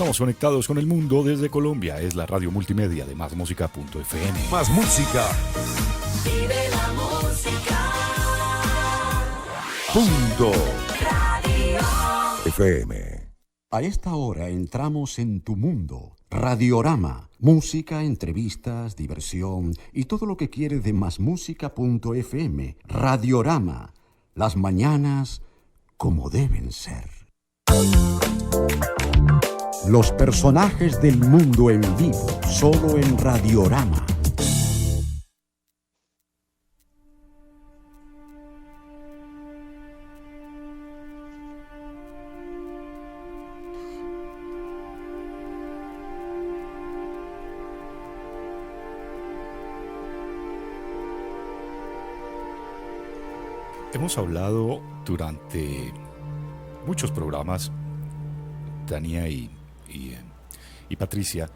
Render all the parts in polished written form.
Estamos conectados con el mundo desde Colombia. Es la radio multimedia de másmusica.fm. Más música. Vive la música. Punto. Radio. FM. A esta hora entramos en tu mundo. Radiorama. Música, entrevistas, diversión y todo lo que quieres de másmusica.fm. Radiorama. Las mañanas como deben ser. Los personajes del mundo en vivo, solo en Radiorama. Hemos hablado durante muchos programas, Tania y Patricia,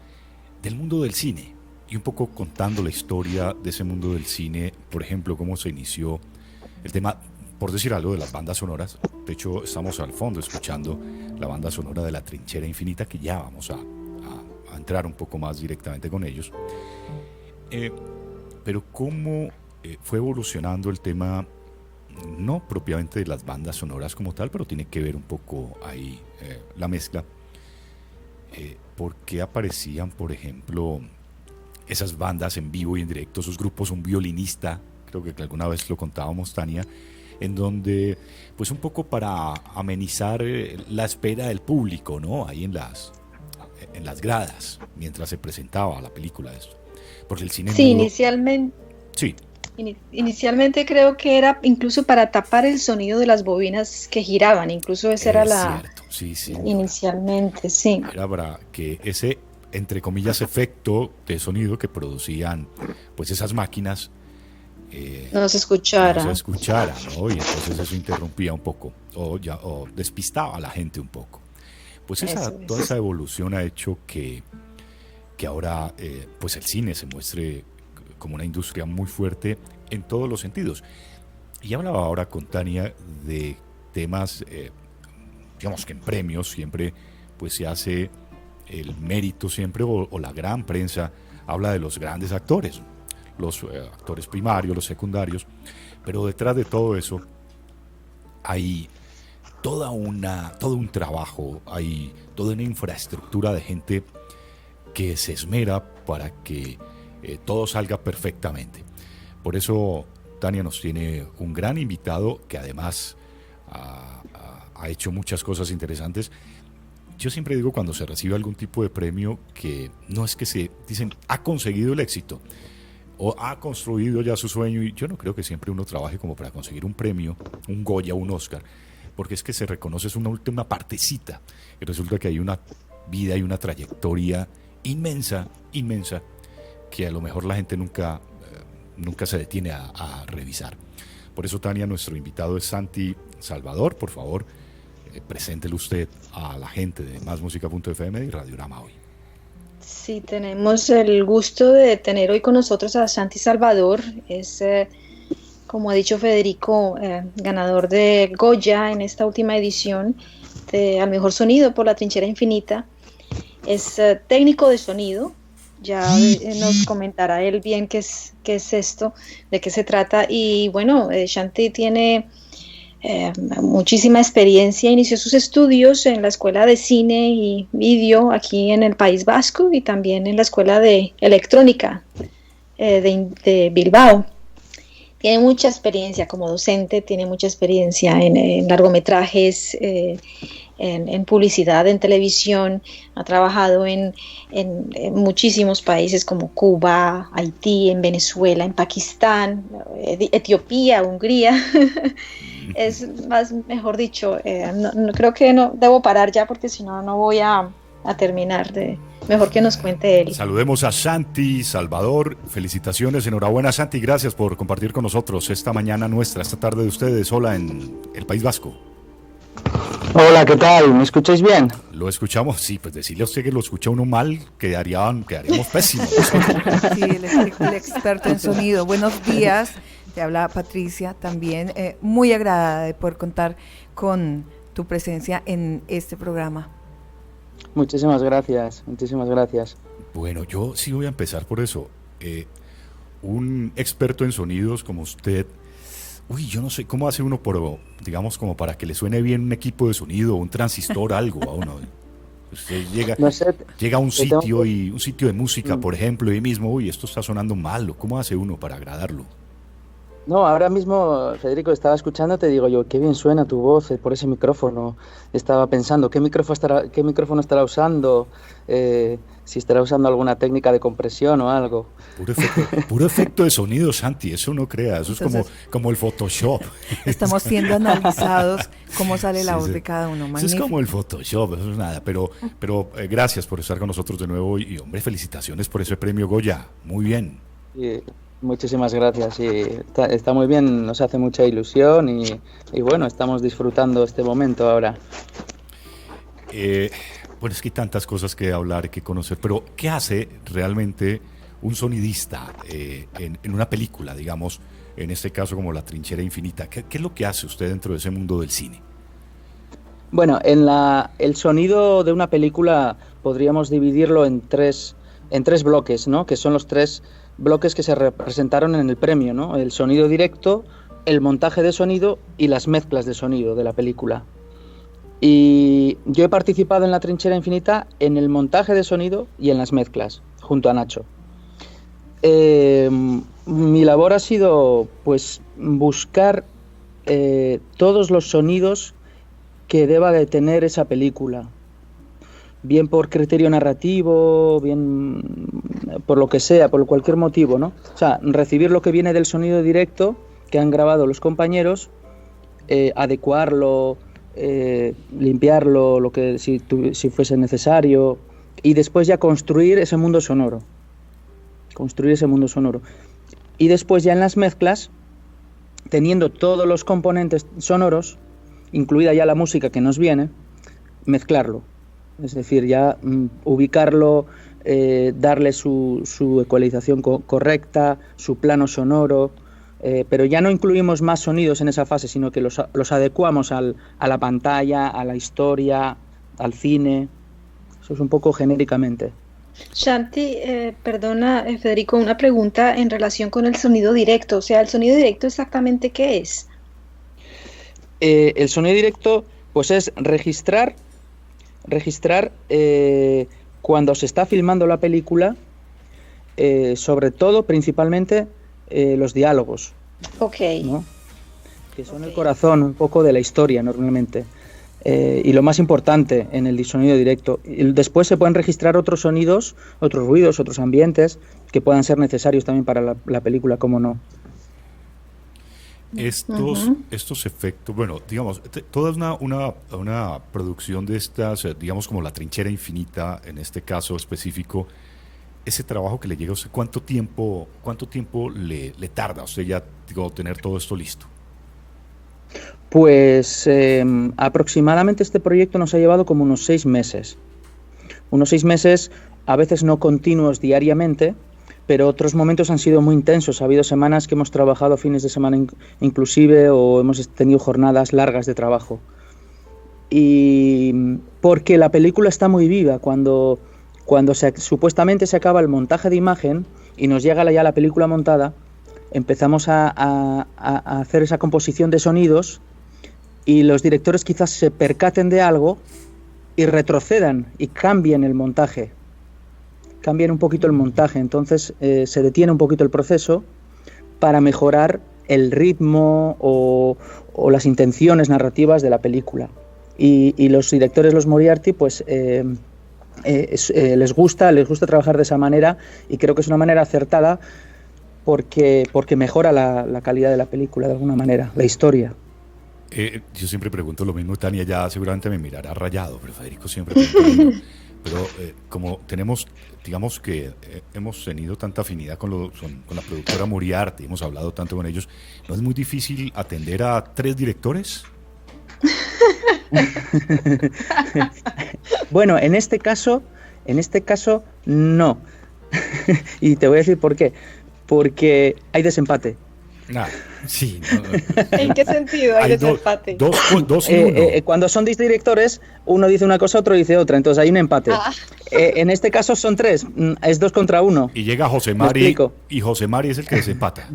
del mundo del cine y un poco contando la historia de ese mundo del cine, por ejemplo, cómo se inició el tema, por decir algo, de las bandas sonoras. De hecho, estamos al fondo escuchando la banda sonora de La Trinchera Infinita, que ya vamos a entrar un poco más directamente con ellos. Pero cómo fue evolucionando el tema, no propiamente de las bandas sonoras como tal, pero tiene que ver un poco ahí la mezcla. ¿Por qué aparecían, por ejemplo, esas bandas en vivo y en directo, esos grupos, un violinista, creo que alguna vez lo contábamos, Tania, en donde, pues un poco para amenizar la espera del público, ¿no? Ahí en las gradas, mientras se presentaba la película de esto. Porque el cine Sí, mudo, inicialmente. sí, Inicialmente creo que era incluso para tapar el sonido de las bobinas que giraban, incluso esa era la... cierto, sí, Inicialmente, sí. era para que ese, entre comillas, efecto de sonido que producían pues esas máquinas No se escuchara. no se escuchara, ¿no? Y entonces eso interrumpía un poco o despistaba a la gente un poco. Pues toda esa evolución ha hecho que ahora pues el cine se muestre como una industria muy fuerte en todos los sentidos. Y hablaba ahora con Tania de temas, digamos que en premios siempre pues se hace el mérito siempre o la gran prensa habla de los grandes actores, los actores primarios, los secundarios, pero detrás de todo eso hay todo un trabajo, hay toda una infraestructura de gente que se esmera para que todo salga perfectamente. Por eso Tania nos tiene un gran invitado que además ha hecho muchas cosas interesantes. Yo siempre digo cuando se recibe algún tipo de premio que no es que se dicen ha conseguido el éxito o ha construido ya su sueño, y yo no creo que siempre uno trabaje como para conseguir un premio, un Goya, un Oscar, porque es que se reconoce es una última partecita y resulta que hay una vida y una trayectoria inmensa que a lo mejor la gente nunca se detiene a revisar. Por eso, Tania, nuestro invitado es Santi Salvador. Por favor, preséntele usted a la gente de másmusica.fm y Radiorama hoy. Sí, tenemos el gusto de tener hoy con nosotros a Santi Salvador. Es, como ha dicho Federico, ganador de Goya en esta última edición al mejor sonido por La Trinchera Infinita. Es técnico de sonido. Ya nos comentará él bien qué es esto, de qué se trata. Y bueno, Santi tiene muchísima experiencia. Inició sus estudios en la Escuela de Cine y Vídeo aquí en el País Vasco y también en la Escuela de Electrónica de Bilbao. Tiene mucha experiencia como docente, tiene mucha experiencia en largometrajes, en publicidad, en televisión. Ha trabajado en muchísimos países como Cuba, Haití, en Venezuela, en Pakistán, Etiopía, Hungría. Es más, mejor dicho, no, creo que no debo parar ya porque si no, no voy a terminar. Mejor que nos cuente él. Saludemos a Santi Salvador. Felicitaciones, enhorabuena, Santi. Gracias por compartir con nosotros esta mañana nuestra, esta tarde de ustedes, sola en el País Vasco. Hola, ¿qué tal? ¿Me escucháis bien? Lo escuchamos, sí, pues decirle a usted que lo escucha uno mal, quedaríamos pésimos. Sí, el experto en sonido. Buenos días, te habla Patricia, también muy agradada de poder contar con tu presencia en este programa. Muchísimas gracias, muchísimas gracias. Bueno, yo sí voy a empezar por eso. Un experto en sonidos como usted, yo no sé cómo hace uno, digamos, como para que le suene bien un equipo de sonido, un transistor, algo a uno. Usted No sé, llega a un te tengo sitio que- y un sitio de música, por ejemplo, y mismo, esto está sonando mal. ¿Cómo hace uno para agradarlo? No, ahora mismo, Federico, estaba escuchando, te digo yo, qué bien suena tu voz por ese micrófono. Estaba pensando, ¿qué micrófono estará usando? Si estará usando alguna técnica de compresión o algo. Puro efecto de sonido, Santi, eso no crea, eso Entonces, es como el Photoshop. Estamos siendo analizados cómo sale la Sí, voz sí. de cada uno. Eso es Magnífico. como el Photoshop, eso es nada, pero gracias por estar con nosotros de nuevo y hombre, felicitaciones por ese premio Goya, muy bien. Y muchísimas gracias. Y está muy bien, nos hace mucha ilusión y bueno, estamos disfrutando este momento ahora. Bueno, es que hay tantas cosas que hablar, que conocer, pero ¿qué hace realmente un sonidista en una película, digamos, en este caso como La Trinchera Infinita? ¿Qué es lo que hace usted dentro de ese mundo del cine? Bueno, el sonido de una película podríamos dividirlo en tres bloques, ¿no? Que son los tres bloques que se representaron en el premio, ¿no? El sonido directo, el montaje de sonido y las mezclas de sonido de la película. Y yo he participado en La Trinchera Infinita en el montaje de sonido y en las mezclas, junto a Nacho. Mi labor ha sido, pues, buscar todos los sonidos que deba de tener esa película, bien por criterio narrativo, bien por lo que sea, por cualquier motivo, ¿no? O sea, recibir lo que viene del sonido directo que han grabado los compañeros, adecuarlo, limpiarlo, si fuese necesario, y después ya construir ese mundo sonoro. Y después ya en las mezclas, teniendo todos los componentes sonoros, incluida ya la música que nos viene, mezclarlo. Es decir, ya ubicarlo, darle su ecualización correcta, su plano sonoro, pero ya no incluimos más sonidos en esa fase, sino que los adecuamos a la pantalla, a la historia, al cine. Eso es un poco genéricamente. Shanti, perdona, Federico, una pregunta en relación con el sonido directo. O sea, ¿el sonido directo exactamente qué es? El sonido directo, pues es registrar cuando se está filmando la película, sobre todo, principalmente, los diálogos, Ok. ¿no? Que son el corazón un poco de la historia normalmente. Y lo más importante en el sonido directo. Y después se pueden registrar otros sonidos, otros ruidos, otros ambientes que puedan ser necesarios también para la película, cómo no. Estos efectos, bueno, digamos, toda una producción de estas, digamos como La Trinchera Infinita, en este caso específico, ese trabajo que le llega a usted, ¿cuánto tiempo le tarda a usted ya, digo, tener todo esto listo? Pues aproximadamente este proyecto nos ha llevado como unos 6 meses. Unos 6 meses, a veces no continuos diariamente, pero otros momentos han sido muy intensos. Ha habido semanas que hemos trabajado fines de semana inclusive, o hemos tenido jornadas largas de trabajo. Y porque la película está muy viva, cuando supuestamente se acaba el montaje de imagen y nos llega ya la película montada, empezamos a hacer esa composición de sonidos y los directores quizás se percaten de algo y retrocedan y cambien el montaje. Cambian un poquito el montaje, entonces se detiene un poquito el proceso para mejorar el ritmo o las intenciones narrativas de la película. Y los directores, los Moriarty, pues les gusta trabajar de esa manera, y creo que es una manera acertada porque mejora la calidad de la película de alguna manera, la historia. Yo siempre pregunto lo mismo, Tania ya seguramente me mirará rayado, pero Federico siempre pregunta lo mismo. Pero como tenemos, digamos que hemos tenido tanta afinidad con la productora Moriarty, hemos hablado tanto con ellos, ¿no es muy difícil atender a 3 directores? Bueno, en este caso no. Y te voy a decir por qué. Porque hay desempate. Ah, sí. ¿En qué sentido hay desempate? Dos y uno. Cuando son directores, uno dice una cosa, otro dice otra, entonces hay un empate. En este caso son 3, es 2 contra 1. Y llega José Mari, y José Mari es el que desempata.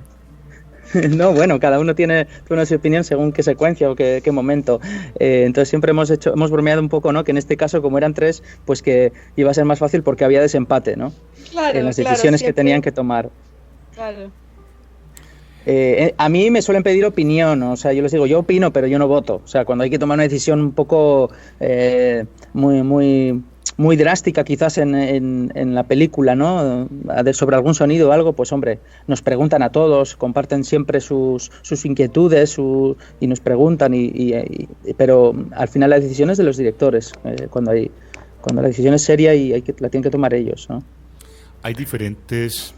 No, bueno, cada uno tiene su opinión según qué secuencia o qué momento. Entonces siempre hemos bromeado un poco, ¿no? Que en este caso, como eran 3, pues que iba a ser más fácil porque había desempate, ¿no? Claro, en las decisiones siempre, que tenían que tomar. Claro. A mí me suelen pedir opinión, o sea, yo les digo, yo opino, pero yo no voto. O sea, cuando hay que tomar una decisión un poco muy drástica quizás en la película, ¿no? Sobre algún sonido o algo, pues hombre, nos preguntan a todos, comparten siempre sus inquietudes y nos preguntan, pero al final la decisión es de los directores, cuando la decisión es seria y la tienen que tomar ellos, ¿no? Hay diferentes,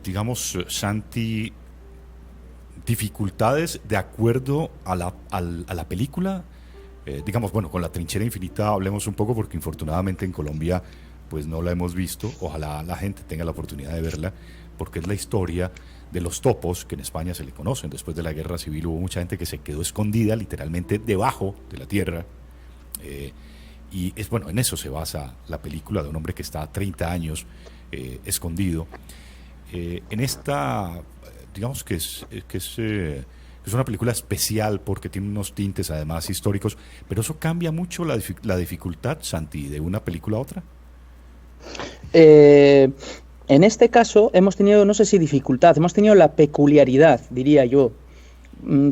digamos, Santi, dificultades de acuerdo a la película. Digamos, bueno, con La Trinchera Infinita hablemos un poco porque infortunadamente en Colombia pues no la hemos visto. Ojalá la gente tenga la oportunidad de verla porque es la historia de los topos que en España se le conocen. Después de la Guerra Civil hubo mucha gente que se quedó escondida literalmente debajo de la tierra. Y bueno, en eso se basa la película de un hombre que está 30 años escondido. En esta, digamos que es una película especial porque tiene unos tintes además históricos, pero eso cambia mucho la dificultad, Santi, de una película a otra. En este caso hemos tenido, no sé si dificultad, hemos tenido la peculiaridad, diría yo,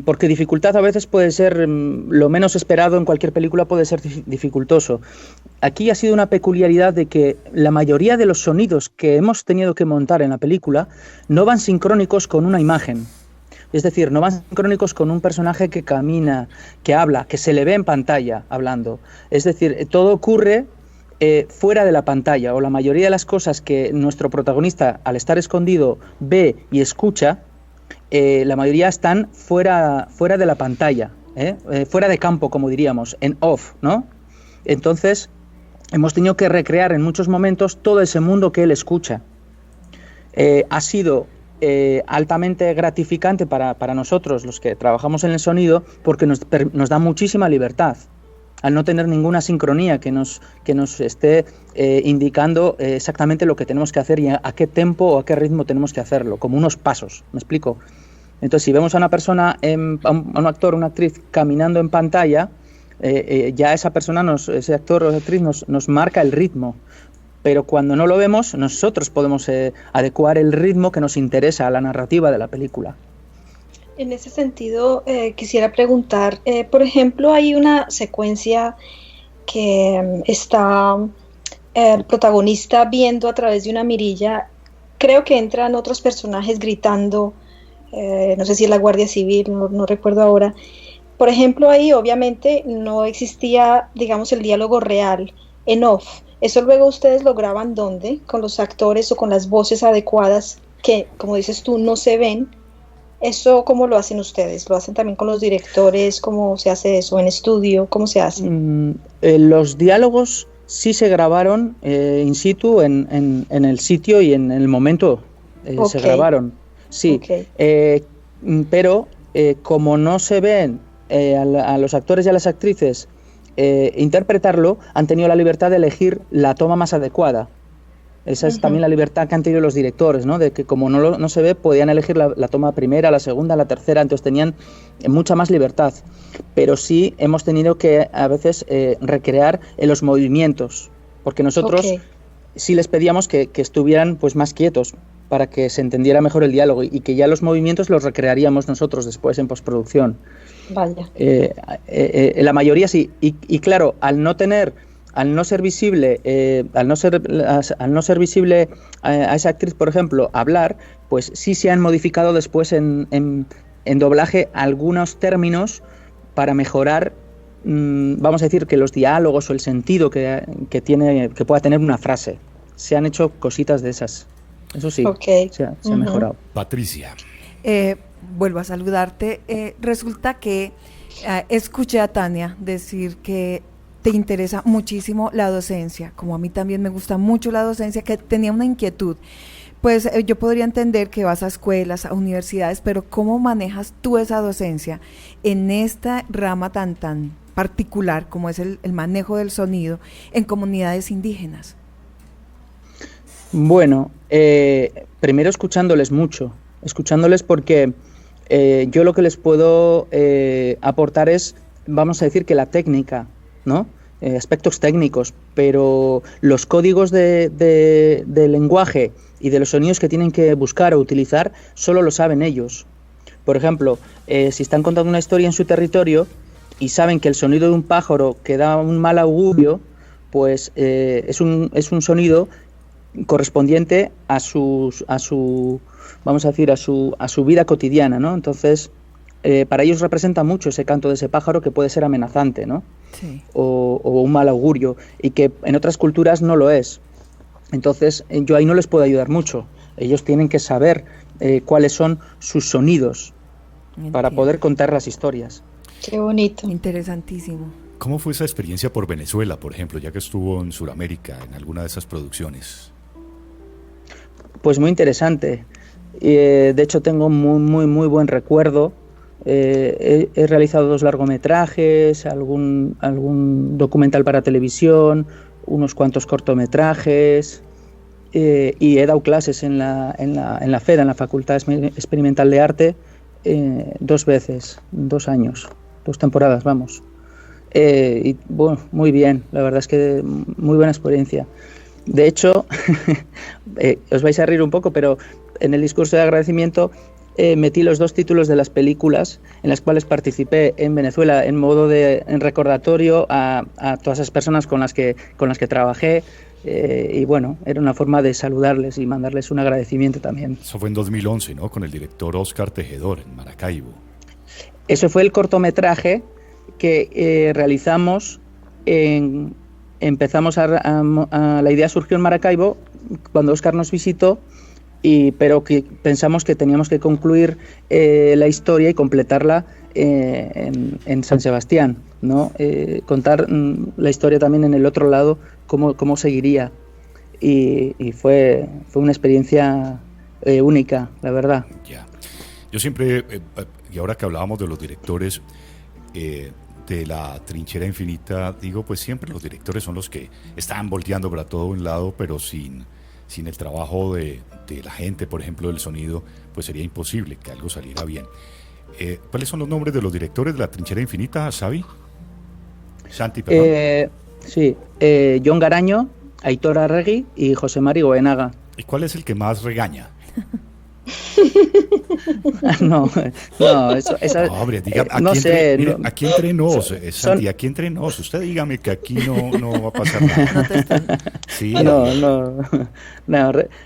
porque dificultad a veces puede ser lo menos esperado en cualquier película, puede ser dificultoso. Aquí ha sido una peculiaridad de que la mayoría de los sonidos que hemos tenido que montar en la película no van sincrónicos con una imagen. Es decir, no van sincrónicos con un personaje que camina, que habla, que se le ve en pantalla hablando. Es decir, todo ocurre fuera de la pantalla, o la mayoría de las cosas que nuestro protagonista, al estar escondido, ve y escucha, la mayoría están fuera de la pantalla, fuera de campo, como diríamos, en off, ¿no? Entonces, hemos tenido que recrear en muchos momentos todo ese mundo que él escucha. Ha sido altamente gratificante para nosotros, los que trabajamos en el sonido, porque nos da muchísima libertad al no tener ninguna sincronía que nos esté indicando exactamente lo que tenemos que hacer y a qué tempo o a qué ritmo tenemos que hacerlo, como unos pasos, ¿me explico? Entonces, si vemos a una persona, a un actor o una actriz caminando en pantalla, ya esa persona, ese actor o actriz nos marca el ritmo. Pero cuando no lo vemos, nosotros podemos adecuar el ritmo que nos interesa a la narrativa de la película. En ese sentido, quisiera preguntar, por ejemplo, hay una secuencia que está el protagonista viendo a través de una mirilla, creo que entran otros personajes gritando, no sé si es la Guardia Civil, no recuerdo ahora. Por ejemplo, ahí obviamente no existía, digamos, el diálogo real, en off. ¿Eso luego ustedes lo graban dónde? ¿Con los actores o con las voces adecuadas que, como dices tú, no se ven? ¿Eso cómo lo hacen ustedes? ¿Lo hacen también con los directores? ¿Cómo se hace eso? ¿En estudio? ¿Cómo se hace? Los diálogos sí se grabaron in situ, en el sitio y en el momento se grabaron. Sí, pero como no se ven a los actores y a las actrices interpretarlo, han tenido la libertad de elegir la toma más adecuada. Esa es también la libertad que han tenido los directores, ¿no? De que como no se ve, podían elegir la toma primera, la segunda, la tercera, entonces tenían mucha más libertad. Pero sí hemos tenido que a veces recrear en los movimientos, porque nosotros sí les pedíamos que estuvieran pues más quietos para que se entendiera mejor el diálogo y que ya los movimientos los recrearíamos nosotros después en postproducción. Vaya. La mayoría sí, y claro, al no ser visible a esa actriz, por ejemplo, hablar, pues sí se han modificado después en doblaje algunos términos para mejorar, vamos a decir, que los diálogos o el sentido que pueda tener una frase. Se han hecho cositas de esas. Eso sí, se ha mejorado. Patricia. Vuelvo a saludarte. Resulta que escuché a Tania decir que te interesa muchísimo la docencia, como a mí también me gusta mucho la docencia, que tenía una inquietud. pues yo podría entender que vas a escuelas, a universidades, pero ¿cómo manejas tú esa docencia en esta rama tan particular como es el manejo del sonido en comunidades indígenas? Bueno, primero escuchándoles porque yo lo que les puedo aportar es, vamos a decir que la técnica, ¿no? Aspectos técnicos, pero los códigos de lenguaje y de los sonidos que tienen que buscar o utilizar solo lo saben ellos. Por ejemplo, si están contando una historia en su territorio y saben que el sonido de un pájaro que da un mal augurio, pues es un sonido correspondiente a su vamos a decir a su vida cotidiana, ¿no? Entonces para ellos representa mucho ese canto de ese pájaro que puede ser amenazante, ¿no? Sí. O un mal augurio, y que en otras culturas no lo es. Entonces yo ahí no les puedo ayudar mucho. Ellos tienen que saber cuáles son sus sonidos. Entiendo. Para poder contar las historias. Qué bonito. Interesantísimo. ¿Cómo fue esa experiencia por Venezuela, por ejemplo, ya que estuvo en Sudamérica en alguna de esas producciones? Pues muy interesante. De hecho tengo muy buen recuerdo. He realizado 2 largometrajes, algún documental para televisión, unos cuantos cortometrajes, y he dado clases en la FEDA, en la Facultad Experimental de Arte, 2 veces, 2 años, 2 temporadas, vamos. Y bueno, muy bien, la verdad es que muy buena experiencia. De hecho, os vais a reír un poco, pero en el discurso de agradecimiento metí los 2 títulos de las películas en las cuales participé en Venezuela en modo en recordatorio a todas esas personas con las que trabajé, y bueno, era una forma de saludarles y mandarles un agradecimiento también. Eso fue en 2011, ¿no? Con el director Oscar Tejedor en Maracaibo. Eso fue el cortometraje que realizamos. Empezamos la idea surgió en Maracaibo cuando Oscar nos visitó, pero que pensamos que teníamos que concluir la historia y completarla en San Sebastián, ¿no? Contar la historia también en el otro lado, cómo seguiría, y fue una experiencia única, la verdad. Ya. Yo siempre, y ahora que hablábamos de los directores de La Trinchera Infinita, digo, pues siempre los directores son los que están volteando para todo un lado, pero sin el trabajo de la gente, por ejemplo, del sonido, pues sería imposible que algo saliera bien. ¿Cuáles son los nombres de los directores de La Trinchera Infinita, Xavi? Santi, perdón. Sí, John Garaño, Aitor Arregui y José Mari Goenaga. ¿Y cuál es el que más regaña? No, eso no, hombre, diga, no sé. Mire, aquí entre nos, Santi, aquí entre nos. Usted dígame que aquí no va a pasar nada. Sí, no.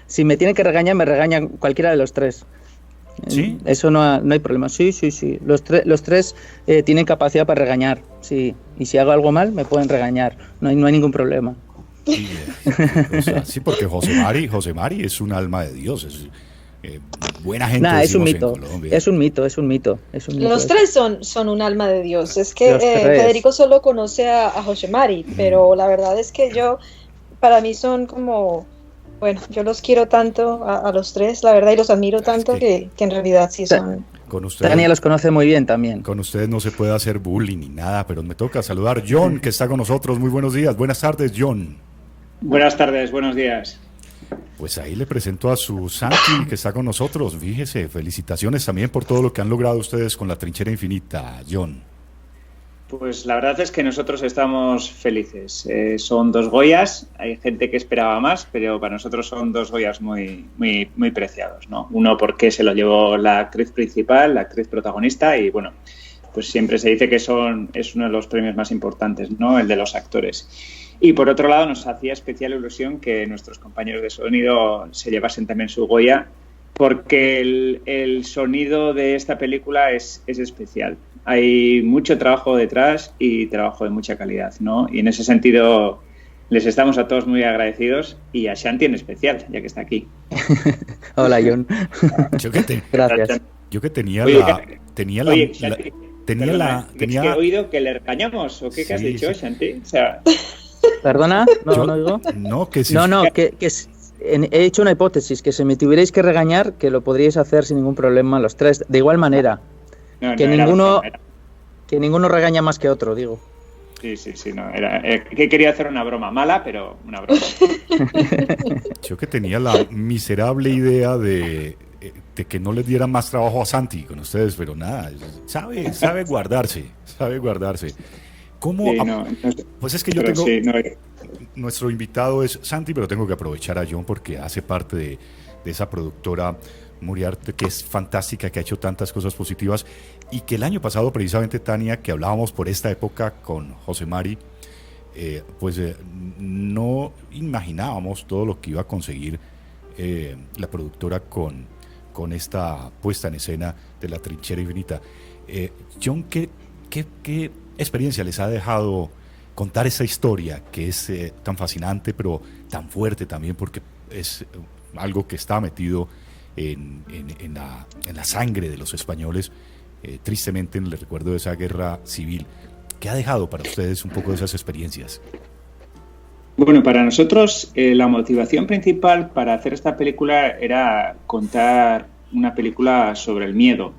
Si me tiene que regañar, me regaña cualquiera de los 3. ¿Sí? Eso no hay problema. Sí. Los tres tienen capacidad para regañar. Sí. Y si hago algo mal, me pueden regañar. No hay ningún problema. Sí, sí, porque José Mari es un alma de Dios. Es buena gente. Es un mito. Es un mito. Los 3 son un alma de Dios. Es que Federico solo conoce a José Mari, pero la verdad es que para mí son como, bueno, yo los quiero tanto a los 3, la verdad, y los admiro tanto que en realidad sí son. Con ustedes, Tania los conoce muy bien también. Con ustedes no se puede hacer bullying ni nada, pero me toca saludar a John, que está con nosotros. Muy buenos días. Buenas tardes, John. Buenas tardes, buenos días. Pues ahí le presento a su Santi, que está con nosotros. Fíjese, felicitaciones también por todo lo que han logrado ustedes con La Trinchera Infinita, John. Pues la verdad es que nosotros estamos felices. Son 2 Goyas, hay gente que esperaba más, pero para nosotros son 2 Goyas muy preciados, ¿no? Uno porque se lo llevó la actriz principal, la actriz protagonista, y bueno, pues siempre se dice que es uno de los premios más importantes, ¿no? El de los actores. Y por otro lado nos hacía especial ilusión que nuestros compañeros de sonido se llevasen también su Goya, porque el sonido de esta película es especial. Hay mucho trabajo detrás y trabajo de mucha calidad, ¿no? Y en ese sentido les estamos a todos muy agradecidos, y a Shanti en especial, ya que está aquí. Hola, John. Gracias. Yo que tenía Shanti, ¿que he oído que le regañamos? ¿O qué has dicho, Shanti? O sea... ¿Perdona? No oigo. No, que sí. No, he hecho una hipótesis, que si me tuvierais que regañar, que lo podríais hacer sin ningún problema los tres, de igual manera. Que ninguno regaña más que otro, digo. Sí, no, que quería hacer una broma mala, pero una broma. Yo que tenía la miserable idea de que no les diera más trabajo a Santi con ustedes, pero nada, sabe guardarse. ¿Cómo? Sí, pues es que yo tengo... Nuestro invitado es Santi, pero tengo que aprovechar a John porque hace parte de esa productora Muriarte, que es fantástica, que ha hecho tantas cosas positivas, y que el año pasado precisamente, Tania, que hablábamos por esta época con José Mari, no imaginábamos todo lo que iba a conseguir la productora con esta puesta en escena de La Trinchera Infinita. John, ¿qué experiencia les ha dejado contar esa historia que es tan fascinante, pero tan fuerte también, porque es algo que está metido en la sangre de los españoles, tristemente en el recuerdo de esa guerra civil? ¿Qué ha dejado para ustedes un poco de esas experiencias? Bueno, para nosotros la motivación principal para hacer esta película era contar una película sobre el miedo.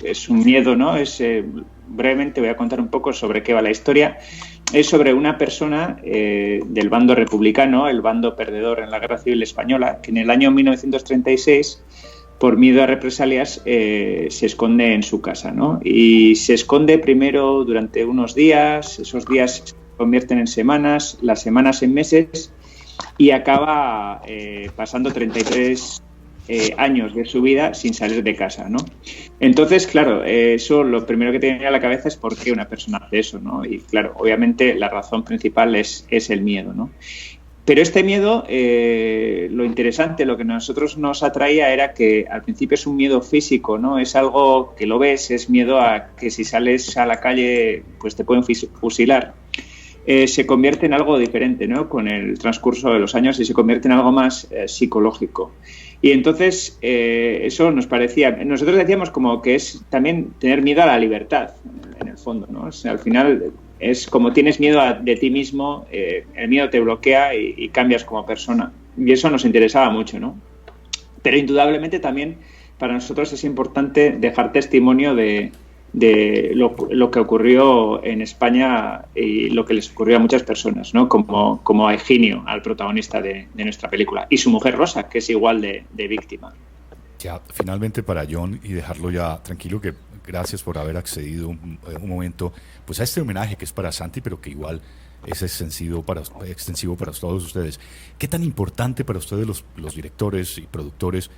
Es un miedo, ¿no? Brevemente voy a contar un poco sobre qué va la historia. Es sobre una persona del bando republicano, el bando perdedor en la Guerra Civil Española, que en el año 1936, por miedo a represalias, se esconde en su casa, ¿no? Y se esconde primero durante unos días, esos días se convierten en semanas, las semanas en meses, y acaba pasando 33 años de su vida sin salir de casa, ¿no? Entonces, claro, eso lo primero que tiene a la cabeza es por qué una persona hace eso, ¿no? Y claro, obviamente la razón principal es el miedo, ¿no? Pero este miedo, lo interesante, lo que a nosotros nos atraía era que al principio es un miedo físico, ¿no? Es algo que lo ves, es miedo a que si sales a la calle pues te pueden fusilar. Se convierte en algo diferente, ¿no? Con el transcurso de los años, y se convierte en algo más psicológico. Y entonces eso nos parecía, nosotros decíamos como que es también tener miedo a la libertad, en el fondo, ¿no? O sea, al final es como tienes miedo de ti mismo, el miedo te bloquea y cambias como persona. Y eso nos interesaba mucho, ¿no? Pero indudablemente también para nosotros es importante dejar testimonio de lo que ocurrió en España y lo que les ocurrió a muchas personas, ¿no? Como a Higinio, al protagonista de nuestra película, y su mujer Rosa, que es igual de víctima. Ya, finalmente para John, y dejarlo ya tranquilo, que gracias por haber accedido un momento pues a este homenaje que es para Santi, pero que igual es extensivo para todos ustedes. ¿Qué tan importante para ustedes los directores y productores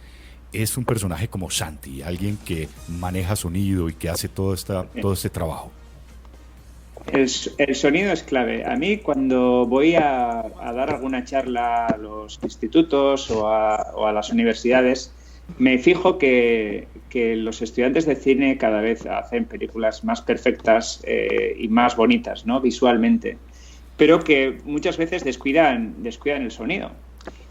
es un personaje como Santi, alguien que maneja sonido y que hace todo este trabajo? El sonido es clave. A mí, cuando voy a dar alguna charla a los institutos o a las universidades, me fijo que los estudiantes de cine cada vez hacen películas más perfectas y más bonitas, ¿no? Visualmente, pero que muchas veces descuidan el sonido.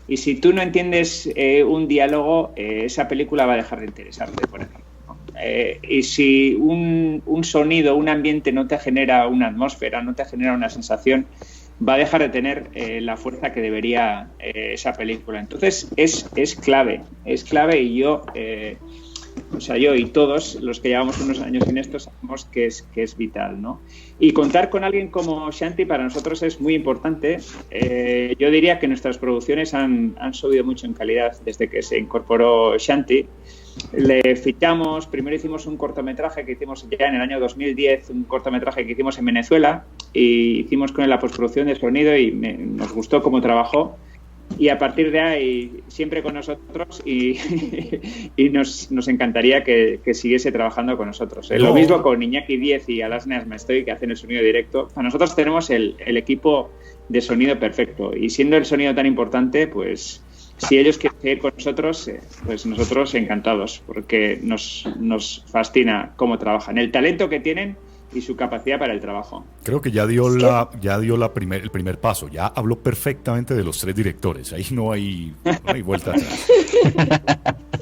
Y si tú no entiendes un diálogo, esa película va a dejar de interesarte, por ejemplo, ¿no? Y si un sonido, un ambiente no te genera una atmósfera, no te genera una sensación, va a dejar de tener la fuerza que debería esa película. Entonces es clave, y yo y todos los que llevamos unos años en esto sabemos que es vital, ¿no? Y contar con alguien como Santi para nosotros es muy importante. Yo diría que nuestras producciones han subido mucho en calidad desde que se incorporó Santi. Le fichamos, primero hicimos un cortometraje que hicimos ya en el año 2010, un cortometraje que hicimos en Venezuela, y hicimos con él la postproducción de sonido y nos gustó cómo trabajó. Y a partir de ahí, siempre con nosotros, y nos encantaría que siguiese trabajando con nosotros. Lo mismo con Iñaki Díez y Alasne Asmaestoy, que hacen el sonido directo. Para nosotros tenemos el equipo de sonido perfecto, y siendo el sonido tan importante, pues si ellos quieren seguir con nosotros, pues nosotros encantados, porque nos fascina cómo trabajan, el talento que tienen y su capacidad para el trabajo. Creo que ya dio el primer paso, ya habló perfectamente de los tres directores, ahí no hay vuelta atrás.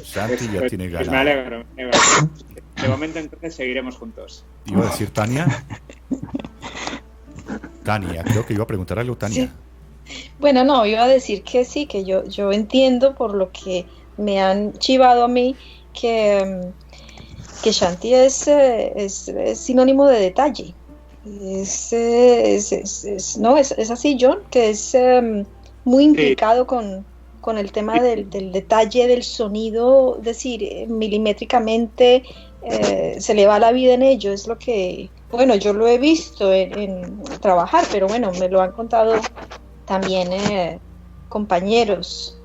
Santi ya tiene ganas. Me alegro. De momento entonces seguiremos juntos. Iba a decir Tania, creo que iba a preguntar algo, Tania. Sí. Bueno, no, iba a decir que sí, que yo entiendo por lo que me han chivado a mí que Shanti es sinónimo de detalle. No, es así, John, que es muy implicado con el tema del detalle del sonido, es decir, milimétricamente se le va la vida en ello, es lo que, bueno, yo lo he visto en trabajar, pero bueno, me lo han contado también compañeros.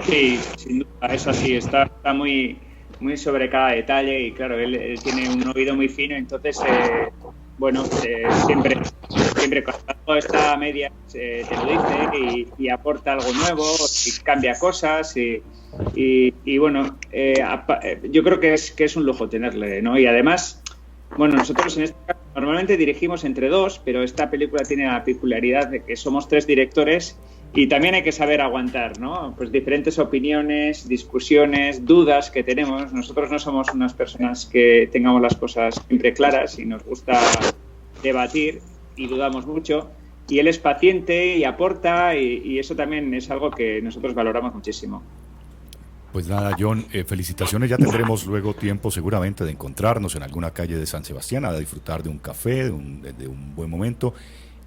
Sí, sin duda, es así, está muy, muy sobre cada detalle y claro, él tiene un oído muy fino, entonces, siempre cuando está a media te lo dice y aporta algo nuevo y cambia cosas y bueno, yo creo que es un lujo tenerle, ¿no? Y además, bueno, nosotros en este caso normalmente dirigimos entre dos, pero esta película tiene la peculiaridad de que somos 3 directores y también hay que saber aguantar, ¿no? Pues diferentes opiniones, discusiones, dudas que tenemos. Nosotros no somos unas personas que tengamos las cosas siempre claras y nos gusta debatir y dudamos mucho. Y él es paciente y aporta y eso también es algo que nosotros valoramos muchísimo. Pues nada, John, felicitaciones. Ya tendremos luego tiempo seguramente de encontrarnos en alguna calle de San Sebastián a disfrutar de un café, de un buen momento.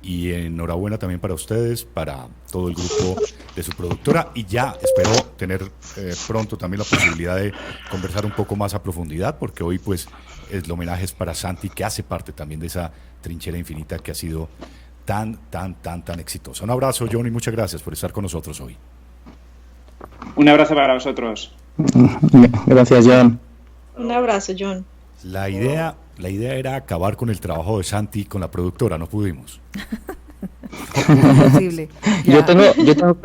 Y enhorabuena también para ustedes, para todo el grupo de su productora. Y ya espero tener pronto también la posibilidad de conversar un poco más a profundidad, porque hoy pues el homenaje es para Santi, que hace parte también de esa trinchera infinita que ha sido tan exitosa. Un abrazo, John, y muchas gracias por estar con nosotros hoy. Un abrazo para vosotros. Gracias, John. Un abrazo, John. La idea era acabar con el trabajo de Santi con la productora, no pudimos. Imposible. Yo tengo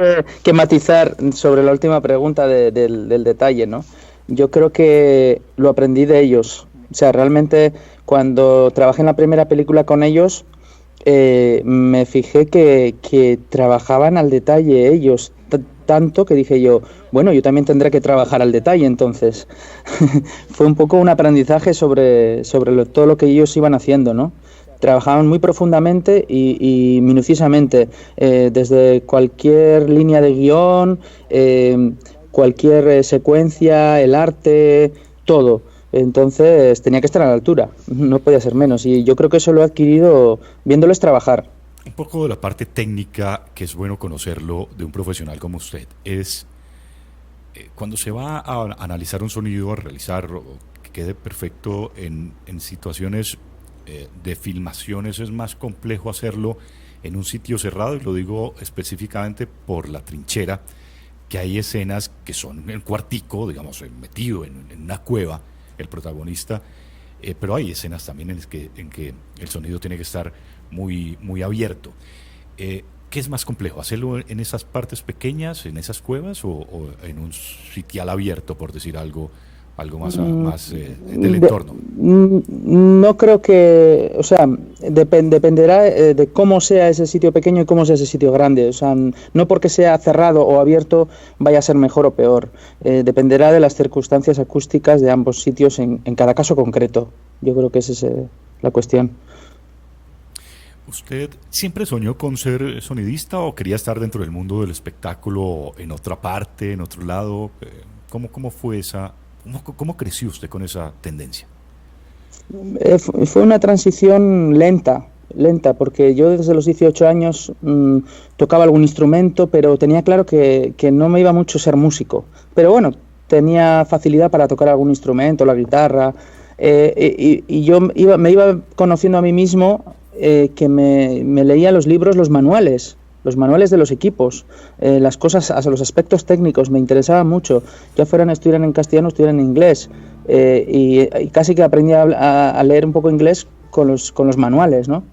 que matizar sobre la última pregunta del detalle, ¿no? Yo creo que lo aprendí de ellos. O sea, realmente cuando trabajé en la primera película con ellos, me fijé que trabajaban al detalle ellos, tanto que dije yo, bueno, yo también tendré que trabajar al detalle, entonces. Fue un poco un aprendizaje sobre todo lo que ellos iban haciendo, ¿no? Trabajaban muy profundamente y minuciosamente, desde cualquier línea de guión, cualquier secuencia, el arte, todo. Entonces tenía que estar a la altura, no podía ser menos, y yo creo que eso lo he adquirido viéndoles trabajar. Un poco de la parte técnica, que es bueno conocerlo de un profesional como usted, es cuando se va a analizar un sonido, a realizar que quede perfecto en situaciones de filmaciones, es más complejo hacerlo en un sitio cerrado, y lo digo específicamente por la trinchera, que hay escenas que son en el cuartico, digamos, metido en una cueva, el protagonista, pero hay escenas también en que el sonido tiene que estar muy, muy abierto. ¿Qué es más complejo? ¿Hacerlo en esas partes pequeñas, en esas cuevas, o en un sitial abierto, por decir algo más del entorno? No creo que, o sea, dependerá de cómo sea ese sitio pequeño y cómo sea ese sitio grande. O sea, no porque sea cerrado o abierto vaya a ser mejor o peor. Dependerá de las circunstancias acústicas de ambos sitios en cada caso concreto. Yo creo que esa es la cuestión. ¿Usted siempre soñó con ser sonidista o quería estar dentro del mundo del espectáculo en otra parte, en otro lado? ¿Cómo fue esa? ¿Cómo creció usted con esa tendencia? Fue una transición lenta, porque yo desde los 18 años tocaba algún instrumento, pero tenía claro que no me iba mucho ser músico. Pero bueno, tenía facilidad para tocar algún instrumento, la guitarra, y yo me iba conociendo a mí mismo, que me leía los libros, los manuales de los equipos, las cosas, hasta los aspectos técnicos me interesaban mucho, ya estuvieran en castellano, estuvieran en inglés, y casi que aprendí a leer un poco inglés con los manuales, ¿no?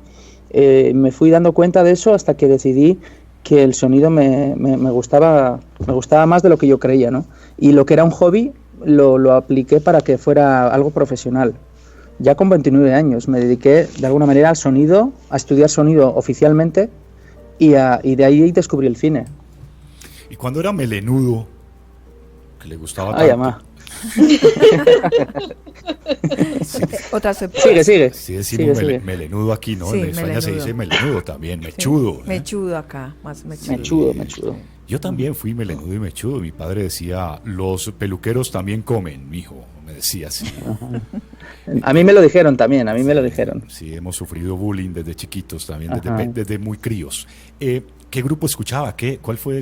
Me fui dando cuenta de eso hasta que decidí que el sonido me gustaba más de lo que yo creía, ¿no? Y lo que era un hobby lo apliqué para que fuera algo profesional. Ya con 29 años me dediqué de alguna manera al sonido, a estudiar sonido oficialmente, y de ahí descubrí el cine. ¿Y cuando era melenudo, que le gustaba tanto? Mamá. Otra acepción. Sigue. Sí decimos Sigue. melenudo aquí, ¿no? Sí, En España se melenudo. dice melenudo también, mechudo. ¿eh? Mechudo acá, más mechudo. Mechudo. Yo también fui melenudo y mechudo. Mi padre decía, los peluqueros también comen, mijo. Me decía así. A mí me lo dijeron también, a mí me lo dijeron. Sí, hemos sufrido bullying desde chiquitos también, Ajá. desde muy críos. ¿Qué grupo escuchaba? ¿Cuál fue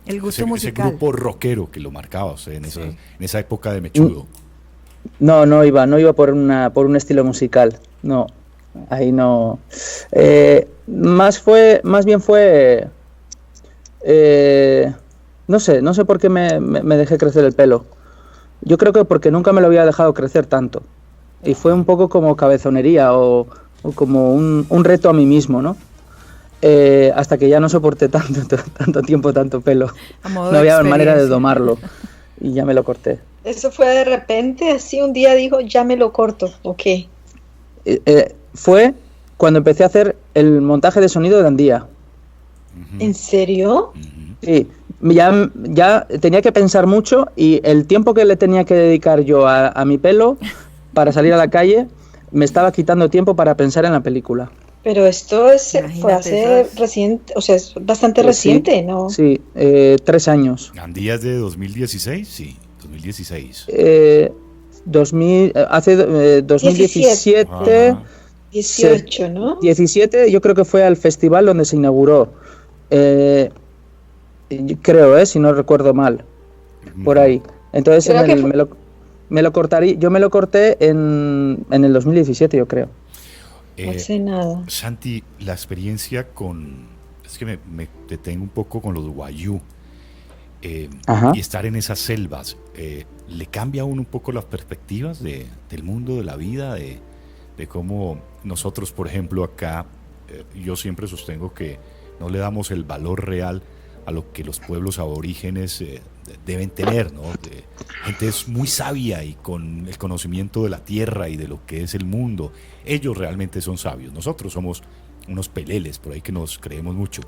El gusto ese musical. grupo rockero que lo marcaba usted en esa época de mechudo? No iba por un estilo musical. No, ahí no. Más bien fue. No sé por qué me dejé crecer el pelo. Yo creo que porque nunca me lo había dejado crecer tanto. Y fue un poco como cabezonería o como un reto a mí mismo, ¿no? Hasta que ya no soporté tanto tiempo, tanto pelo. A modo No de había manera de experiencia. domarlo. Y ya me lo corté. Eso fue de repente, así un día dijo, ya me lo corto, ¿o qué? Fue cuando empecé a hacer el montaje de sonido de Andía. ¿En serio? Sí, ya tenía que pensar mucho y el tiempo que le tenía que dedicar yo a mi pelo para salir a la calle me estaba quitando tiempo para pensar en la película. Pero esto fue Imagínate, hace eso es- reciente, o sea, es bastante Sí, reciente, ¿no? Sí, 3 años. ¿Andías de 2016? Sí, 2016. 2017, Ajá. 18, ¿no? 17 yo creo que fue al festival donde se inauguró. Yo creo, si no recuerdo mal, por ahí. Entonces Creo que me lo cortaría, yo me lo corté en el 2017, yo creo. No sé nada. Santi, la experiencia es que me detengo un poco con los guayú. Ajá. Y estar en esas selvas, ¿le cambia a uno un poco las perspectivas del mundo, de la vida, de cómo nosotros, por ejemplo, acá, yo siempre sostengo que no le damos el valor real a lo que los pueblos aborígenes deben tener, ¿no? Gente es muy sabia y con el conocimiento de la tierra y de lo que es el mundo. Ellos realmente son sabios. Nosotros somos unos peleles por ahí que nos creemos mucho.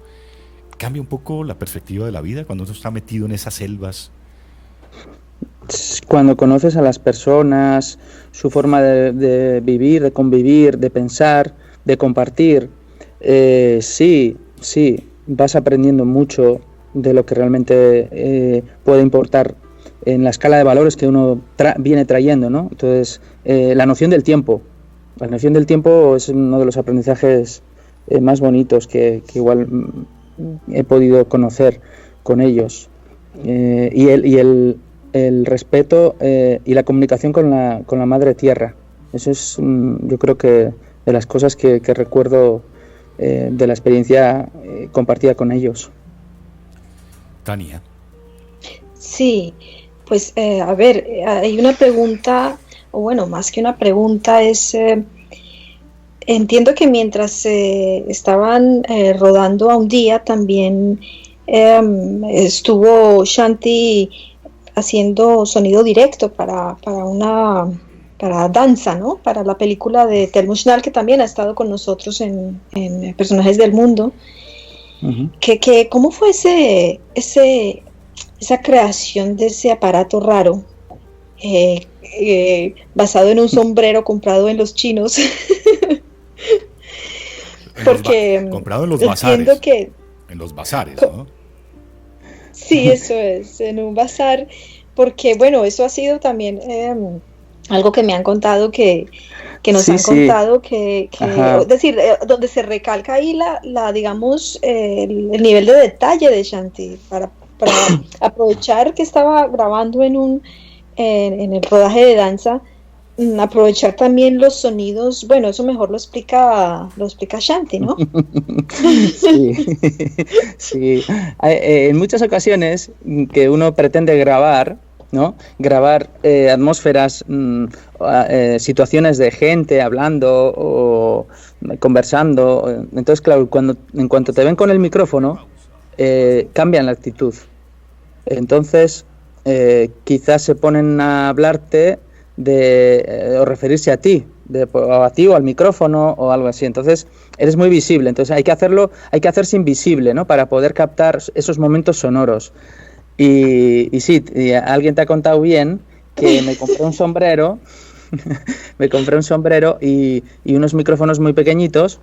¿Cambia un poco la perspectiva de la vida cuando uno está metido en esas selvas? Cuando conoces a las personas, su forma de vivir, de convivir, de pensar, de compartir, sí, vas aprendiendo mucho de lo que realmente puede importar en la escala de valores que uno viene trayendo, ¿no? Entonces, la noción del tiempo es uno de los aprendizajes más bonitos que igual he podido conocer con ellos. Y el respeto y la comunicación con la madre tierra. Eso es, yo creo que de las cosas que recuerdo de la experiencia compartida con ellos. Tania. Sí, pues a ver, hay una pregunta, o bueno, más que una pregunta, entiendo que mientras estaban rodando a un día también estuvo Shanti haciendo sonido directo para danza, ¿no? Para la película de Tel Mushnal, que también ha estado con nosotros en Personajes del Mundo. Uh-huh. ¿Cómo fue esa creación de ese aparato raro basado en un sombrero comprado en los chinos? Porque comprado en los entiendo bazares. que En los bazares, ¿no? sí, eso es, en un bazar, porque bueno, eso ha sido también algo que me han contado que nos Sí, han sí. contado que Ajá. es decir, donde se recalca ahí la digamos, el nivel de detalle de Shanti para aprovechar que estaba grabando en el rodaje de danza, aprovechar también los sonidos. Bueno, eso mejor lo explica Shanti, ¿no? Sí, sí. En muchas ocasiones que uno pretende grabar, ¿no? Grabar atmósferas, situaciones de gente hablando o conversando. Entonces, claro, en cuanto te ven con el micrófono, cambian la actitud. Entonces, quizás se ponen a hablarte o referirse a ti, o al micrófono o algo así. Entonces, eres muy visible. Entonces, hay que hacerse invisible, ¿no? Para poder captar esos momentos sonoros. Y sí, alguien te ha contado bien que me compré un sombrero me compré un sombrero y unos micrófonos muy pequeñitos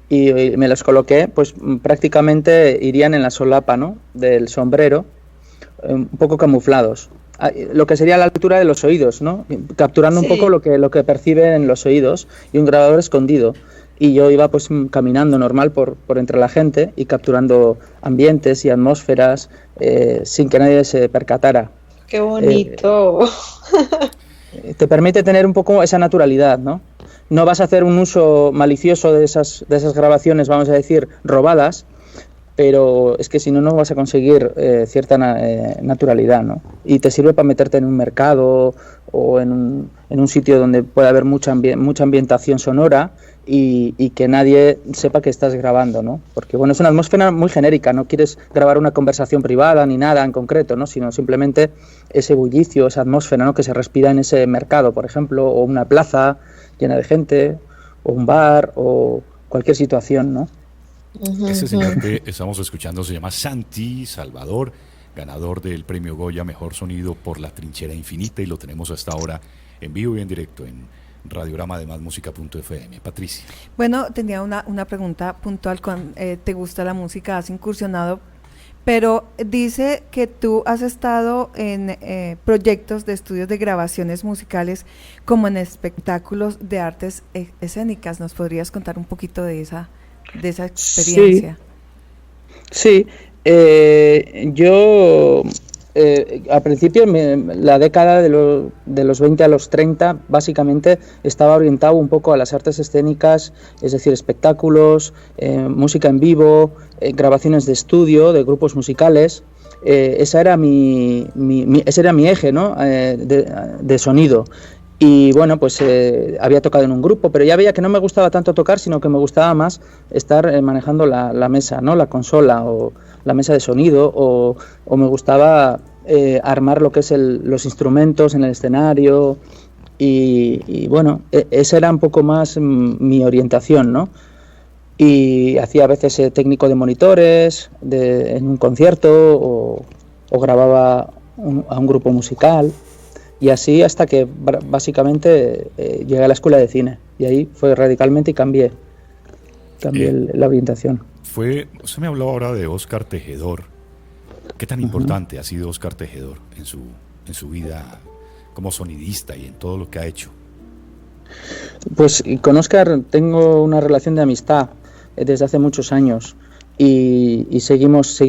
y me los coloqué, pues prácticamente irían en la solapa, ¿no?, del sombrero, un poco camuflados. Lo que sería a la altura de los oídos, ¿no?, capturando un poco lo que perciben los oídos, y un grabador escondido. Y yo iba pues caminando normal por entre la gente y capturando ambientes y atmósferas sin que nadie se percatara. ¡Qué bonito! Te permite tener un poco esa naturalidad, ¿no? No vas a hacer un uso malicioso de esas grabaciones, vamos a decir, robadas, pero es que si no, no vas a conseguir cierta naturalidad, ¿no? Y te sirve para meterte en un mercado o en un sitio donde puede haber mucha ambientación sonora y que nadie sepa que estás grabando, ¿no? Porque, bueno, es una atmósfera muy genérica, no quieres grabar una conversación privada ni nada en concreto, ¿no?, sino simplemente ese bullicio, esa atmósfera, ¿no?, que se respira en ese mercado, por ejemplo, o una plaza llena de gente, o un bar, o cualquier situación, ¿no? Ese señor que estamos escuchando se llama Santi Salvador, ganador del premio Goya Mejor Sonido por La Trinchera Infinita, y lo tenemos hasta ahora en vivo y en directo en Radiorama de másmusica.fm. Patricia. Bueno, tenía una pregunta puntual. ¿Te gusta la música? ¿Has incursionado? Pero dice que tú has estado en proyectos de estudios de grabaciones musicales como en espectáculos de artes escénicas. ¿Nos podrías contar un poquito de esa experiencia? Sí. Yo al principio, la década de los 20 a los 30, básicamente estaba orientado un poco a las artes escénicas, es decir, espectáculos, música en vivo, grabaciones de estudio, de grupos musicales. Ese era mi eje, ¿no?, de sonido. Y bueno, pues había tocado en un grupo, pero ya veía que no me gustaba tanto tocar, sino que me gustaba más estar manejando la mesa, ¿no?, la consola o la mesa de sonido, o me gustaba armar lo que es los instrumentos en el escenario, y bueno, esa era un poco más mi orientación, ¿no? Y hacía a veces técnico de monitores en un concierto, o grababa a un grupo musical. Y así hasta que básicamente llegué a la escuela de cine, y ahí fue radicalmente y cambié la orientación. Usted me habló ahora de Óscar Tejedor. ¿Qué tan importante ha sido Óscar Tejedor en su vida como sonidista y en todo lo que ha hecho? Pues con Óscar tengo una relación de amistad desde hace muchos años, y seguimos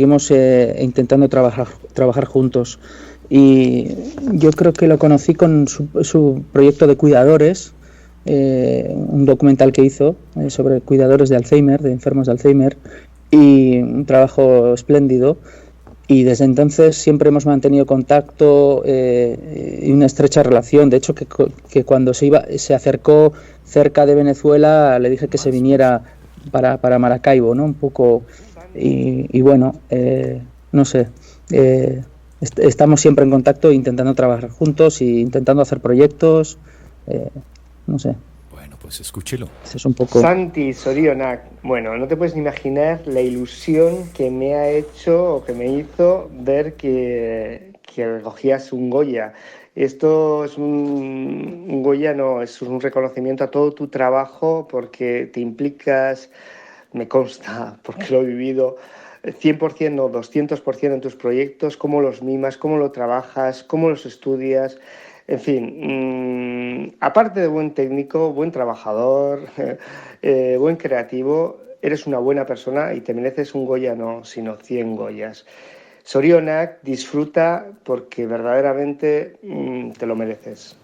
intentando trabajar juntos. Y yo creo que lo conocí con su proyecto de Cuidadores, un documental que hizo sobre cuidadores de Alzheimer, de enfermos de Alzheimer, y un trabajo espléndido. Y desde entonces siempre hemos mantenido contacto y una estrecha relación. De hecho, que cuando se acercó cerca de Venezuela, le dije que se viniera para Maracaibo, ¿no?, un poco. Y bueno, no sé. Estamos siempre en contacto, intentando trabajar juntos y intentando hacer proyectos, no sé. Bueno, pues escúchelo. Eso es un poco... Santi, zorionak. Bueno, no te puedes ni imaginar la ilusión que me ha hecho o que me hizo ver que recogías un Goya. Esto es un Goya, no, es un reconocimiento a todo tu trabajo, porque te implicas, me consta, porque lo he vivido, 100%, no, 200% en tus proyectos, cómo los mimas, cómo lo trabajas, cómo los estudias, en fin, aparte de buen técnico, buen trabajador, buen creativo, eres una buena persona y te mereces un Goya, no, sino 100 Goyas. Zorionak, disfruta, porque verdaderamente te lo mereces.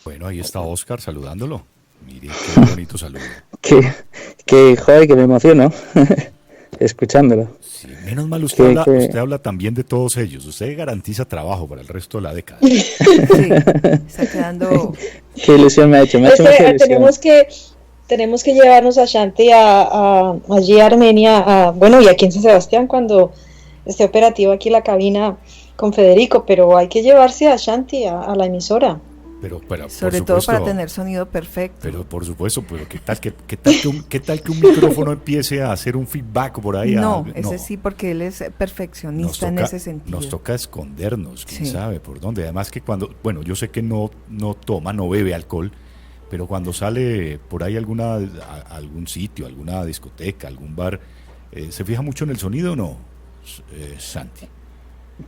Bueno, ahí está Óscar saludándolo. Mire, qué bonito saludo. Joder, que me emociono. Escuchándolo. Sí, menos mal usted habla también de todos ellos. Usted garantiza trabajo para el resto de la década. Sí, está quedando... Qué ilusión me ha hecho. Tenemos que llevarnos a Shanti allí a Armenia, y aquí en San Sebastián, cuando esté operativo aquí la cabina con Federico, pero hay que llevarse a Shanti a la emisora. Pero Sobre por todo supuesto, para tener sonido perfecto. Pero por supuesto, pero ¿qué tal que un micrófono empiece a hacer un feedback por ahí? No, ese sí, porque él es perfeccionista en ese sentido. Nos toca escondernos, quién Sí. sabe por dónde. Además que bueno, yo sé que no toma, no bebe alcohol, pero cuando sale por ahí algún sitio, alguna discoteca, algún bar, ¿se fija mucho en el sonido o no, Santi?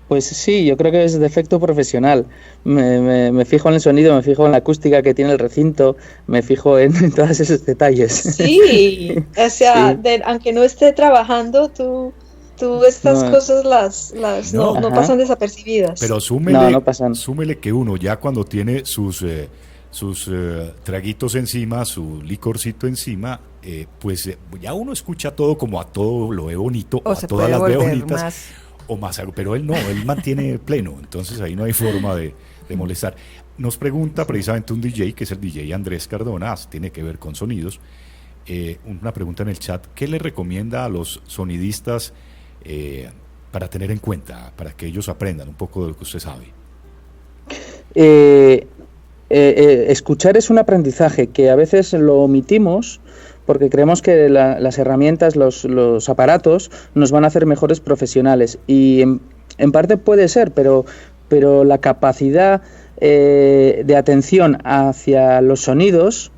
Pues sí, yo creo que es defecto profesional. Me fijo en el sonido, me fijo en la acústica que tiene el recinto, me fijo en todos esos detalles. Sí, o sea, Sí. aunque no esté trabajando, tú estas No. cosas las no Ajá. pasan desapercibibles. Pero No pasan. súmele que uno ya cuando tiene sus traguitos encima, su licorcito encima, pues ya uno escucha todo como a todo lo ve bonito, O a se todas puede las ve volver bonitas, más. o más, pero él no, él mantiene pleno, entonces ahí no hay forma de molestar. Nos pregunta precisamente un DJ, que es el DJ Andrés Cardona, tiene que ver con sonidos, una pregunta en el chat, ¿qué le recomienda a los sonidistas para tener en cuenta, para que ellos aprendan un poco de lo que usted sabe? Escuchar es un aprendizaje que a veces lo omitimos porque creemos que las herramientas, los aparatos nos van a hacer mejores profesionales y en parte puede ser, pero la capacidad de atención hacia los sonidos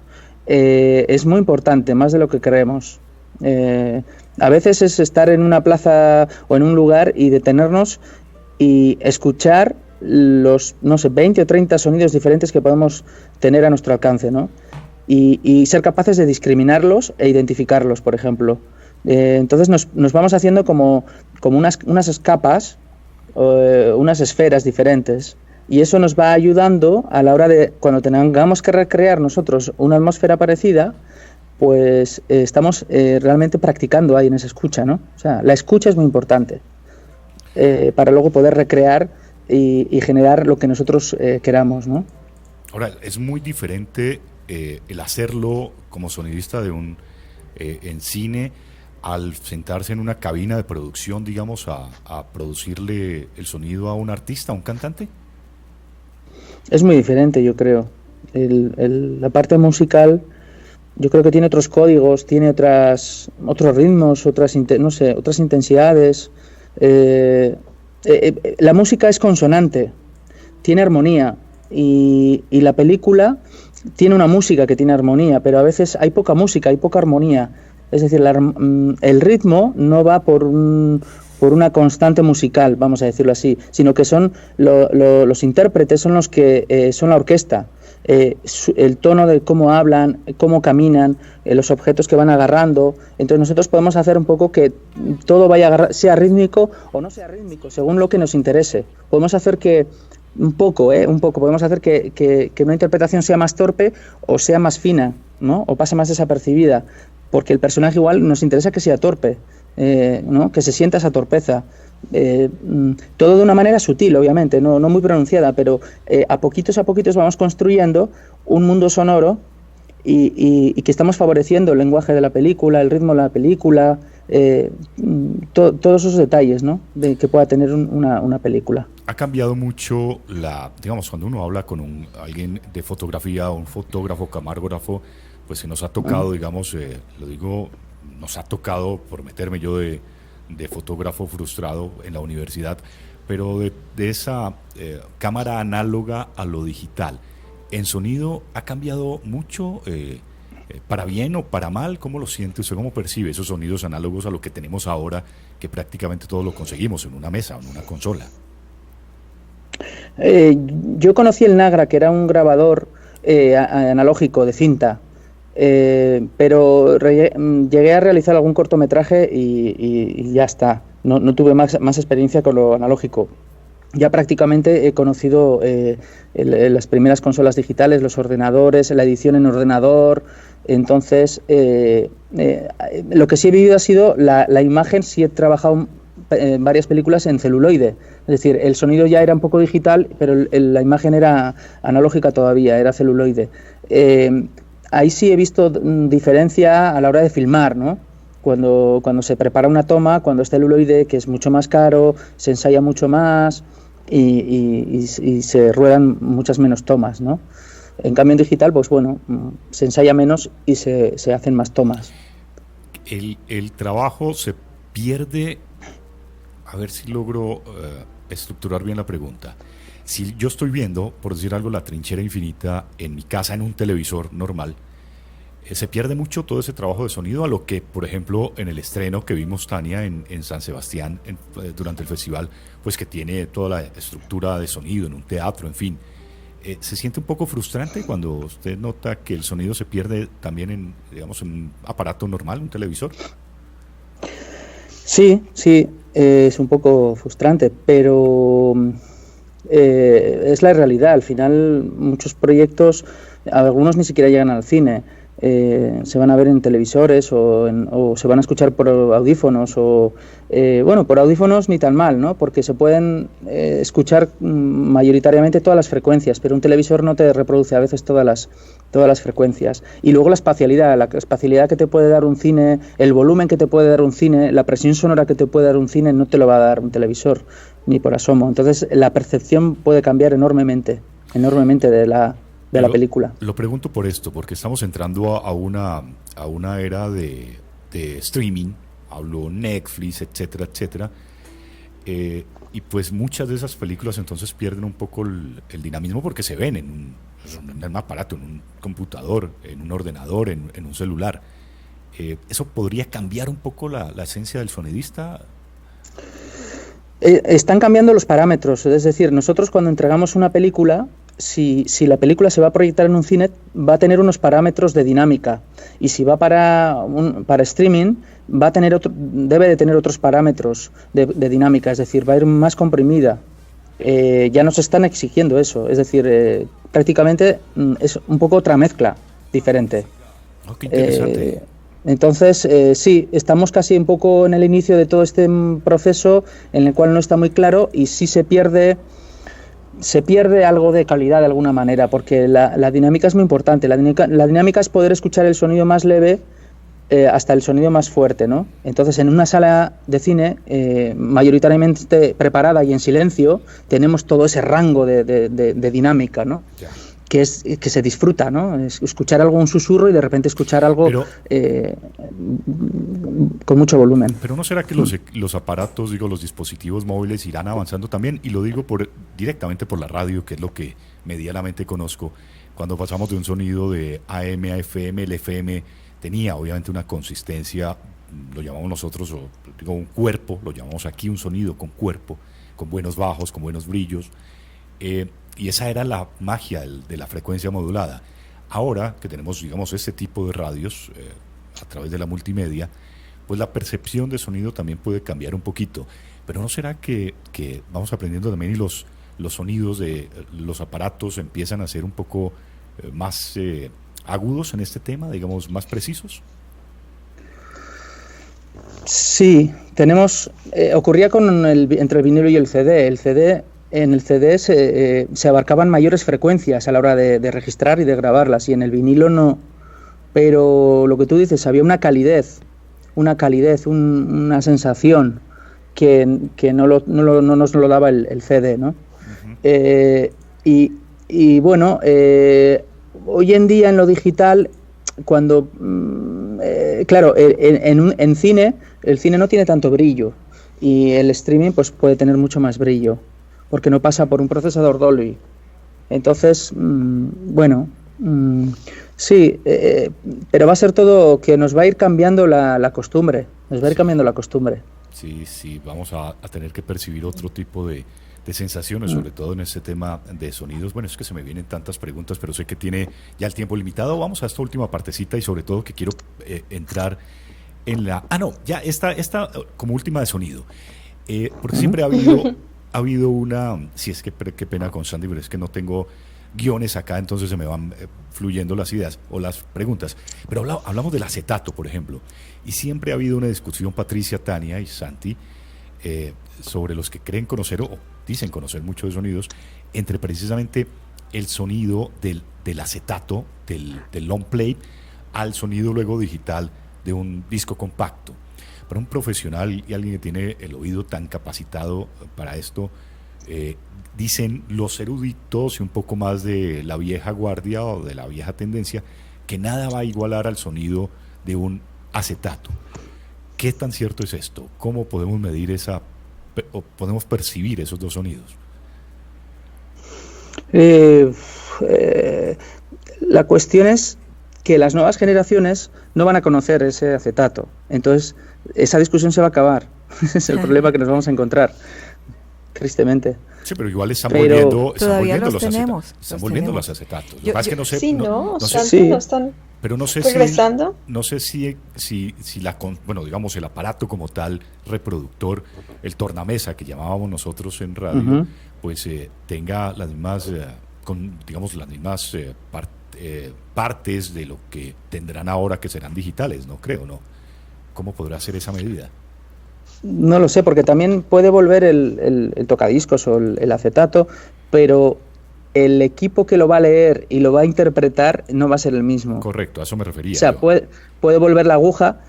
es muy importante, más de lo que creemos. A veces es estar en una plaza o en un lugar y detenernos y escuchar los, no sé, 20 o 30 sonidos diferentes que podemos tener a nuestro alcance, ¿no? Y ser capaces de discriminarlos e identificarlos, por ejemplo. Entonces nos vamos haciendo como unas capas, unas esferas diferentes, y eso nos va ayudando a la hora de, cuando tengamos que recrear nosotros una atmósfera parecida, pues estamos realmente practicando ahí en esa escucha, ¿no? O sea, la escucha es muy importante para luego poder recrear y generar lo que nosotros queramos, ¿no? Ahora, es muy diferente el hacerlo como sonidista en cine al sentarse en una cabina de producción, digamos, a producirle el sonido a un artista, a un cantante. Es muy diferente, yo creo. La parte musical, yo creo que tiene otros códigos, tiene otros ritmos, otras intensidades. La música es consonante, tiene armonía y la película tiene una música que tiene armonía, pero a veces hay poca música, hay poca armonía. Es decir, el ritmo no va por una constante musical, vamos a decirlo así, sino que son los intérpretes, son los que son la orquesta. El tono de cómo hablan, cómo caminan, los objetos que van agarrando. Entonces nosotros podemos hacer un poco que todo sea rítmico o no sea rítmico, según lo que nos interese. Podemos hacer que podemos hacer que una interpretación sea más torpe o sea más fina, ¿no? O pase más desapercibida, porque el personaje igual nos interesa que sea torpe, ¿no? Que se sienta esa torpeza. Todo de una manera sutil, obviamente, no muy pronunciada, pero a poquitos vamos construyendo un mundo sonoro y que estamos favoreciendo el lenguaje de la película, el ritmo de la película, todos esos detalles, ¿no? Que pueda tener una película. Ha cambiado mucho digamos, cuando uno habla con alguien de fotografía, un fotógrafo, camarógrafo, pues se nos ha tocado, digamos, nos ha tocado, por meterme yo de fotógrafo frustrado en la universidad, pero de esa cámara análoga a lo digital. ¿En sonido ha cambiado mucho, para bien o para mal? ¿Cómo lo siente usted? ¿Cómo percibe esos sonidos análogos a lo que tenemos ahora, que prácticamente todo lo conseguimos en una mesa, en una consola? Yo conocí el Nagra, que era un grabador analógico de cinta, pero llegué a realizar algún cortometraje y ya está. No tuve más experiencia con lo analógico. Ya prácticamente he conocido las primeras consolas digitales, los ordenadores, la edición en ordenador. Entonces, lo que sí he vivido ha sido la imagen. Sí he trabajado en varias películas en celuloide. Es decir, el sonido ya era un poco digital, pero la imagen era analógica todavía, era celuloide. Ahí sí he visto diferencia a la hora de filmar, ¿no? Cuando se prepara una toma, cuando es celuloide, que es mucho más caro, se ensaya mucho más y se ruedan muchas menos tomas, ¿no? En cambio en digital, pues bueno, se ensaya menos y se hacen más tomas. El trabajo se pierde, a ver si logro estructurar bien la pregunta. Si yo estoy viendo, por decir algo, La Trinchera Infinita en mi casa en un televisor normal, se pierde mucho todo ese trabajo de sonido a lo que, por ejemplo, en el estreno que vimos, Tania, en San Sebastián durante el festival, pues que tiene toda la estructura de sonido en un teatro, en fin. ¿Se siente un poco frustrante cuando usted nota que el sonido se pierde también en, digamos, en un aparato normal, un televisor? Sí, es un poco frustrante, pero es la realidad. Al final, muchos proyectos, algunos ni siquiera llegan al cine. Se van a ver en televisores o se van a escuchar por audífonos por audífonos ni tan mal, ¿no? Porque se pueden escuchar mayoritariamente todas las frecuencias, pero un televisor no te reproduce a veces todas las frecuencias. Y luego la espacialidad que te puede dar un cine, el volumen que te puede dar un cine, la presión sonora que te puede dar un cine no te lo va a dar un televisor ni por asomo. Entonces la percepción puede cambiar enormemente de la película. Lo pregunto por esto, porque estamos entrando a una era de streaming, hablo Netflix, etcétera, y pues muchas de esas películas entonces pierden un poco el dinamismo porque se ven en un aparato, en un computador, en un ordenador, en un celular. ¿Eso podría cambiar un poco la esencia del sonidista? Están cambiando los parámetros, es decir, nosotros cuando entregamos una película, si la película se va a proyectar en un cine, va a tener unos parámetros de dinámica, y si va para streaming, debe de tener otros parámetros de dinámica, es decir, va a ir más comprimida. Ya nos están exigiendo eso, es decir, prácticamente es un poco otra mezcla diferente. Oh, qué interesante. Entonces, sí, estamos casi un poco en el inicio de todo este proceso en el cual no está muy claro y sí se pierde algo de calidad de alguna manera, porque la dinámica es muy importante. La dinámica es poder escuchar el sonido más leve hasta el sonido más fuerte, ¿no? Entonces, en una sala de cine mayoritariamente preparada y en silencio, tenemos todo ese rango de dinámica, ¿no? Ya. Que se disfruta, ¿no? Es escuchar algo, un susurro, y de repente escuchar algo con mucho volumen. Pero ¿no será que los aparatos, los dispositivos móviles irán avanzando también? Y lo digo directamente por la radio, que es lo que medianamente conozco. Cuando pasamos de un sonido de AM a FM, el FM tenía obviamente una consistencia, lo llamamos nosotros, un cuerpo, lo llamamos aquí un sonido con cuerpo, con buenos bajos, con buenos brillos. Y esa era la magia de la frecuencia modulada. Ahora que tenemos, este tipo de radios a través de la multimedia, pues la percepción de sonido también puede cambiar un poquito. Pero ¿no será que vamos aprendiendo también y los sonidos de los aparatos empiezan a ser un poco más agudos en este tema, más precisos? Sí, ocurría entre el vinilo y el CD. En el CD se abarcaban mayores frecuencias a la hora de registrar y de grabarlas, y en el vinilo no. Pero lo que tú dices, había una calidez, una sensación que no nos lo daba el CD, ¿no? Uh-huh. Y bueno, hoy en día en lo digital, cuando claro, en cine, el cine no tiene tanto brillo, y el streaming pues puede tener mucho más brillo, porque no pasa por un procesador Dolby. Entonces, sí, pero va a ser todo que nos va a ir cambiando la costumbre, Sí, vamos a tener que percibir otro tipo de sensaciones, sobre todo en este tema de sonidos. Bueno, es que se me vienen tantas preguntas, pero sé que tiene ya el tiempo limitado. Vamos a esta última partecita, y sobre todo que quiero entrar en esta como última de sonido, porque siempre ha habido una, si es que qué pena con Sandy, pero es que no tengo guiones acá, entonces se me van fluyendo las ideas o las preguntas, pero hablamos del acetato, por ejemplo, y siempre ha habido una discusión, Patricia, Tania y Santi, sobre los que creen conocer o dicen conocer mucho de sonidos, entre precisamente el sonido del acetato, del long play, al sonido luego digital de un disco compacto. Para un profesional y alguien que tiene el oído tan capacitado para esto, Dicen los eruditos y un poco más de la vieja guardia o de la vieja tendencia que nada va a igualar al sonido de un acetato. ¿Qué tan cierto es esto? ¿Cómo podemos medir o podemos percibir esos dos sonidos? La cuestión es que las nuevas generaciones no van a conocer ese acetato. Entonces, esa discusión se va a acabar. Ese es el problema que nos vamos a encontrar, tristemente. Sí, pero igual están volviendo los tenemos, acetatos. Están volviendo los acetatos. Lo que pasa es que no sé. Sí, no sé, sí. No están pero no sé regresando. No sé si digamos el aparato como tal, reproductor, el tornamesa que llamábamos nosotros en radio, pues tenga las mismas, las mismas partes de lo que tendrán ahora que serán digitales, no creo, ¿no? ¿Cómo podrá ser esa medida? No lo sé, porque también puede volver el tocadiscos o el acetato, pero el equipo que lo va a leer y lo va a interpretar no va a ser el mismo. Correcto, a eso me refería. O sea, puede volver la aguja,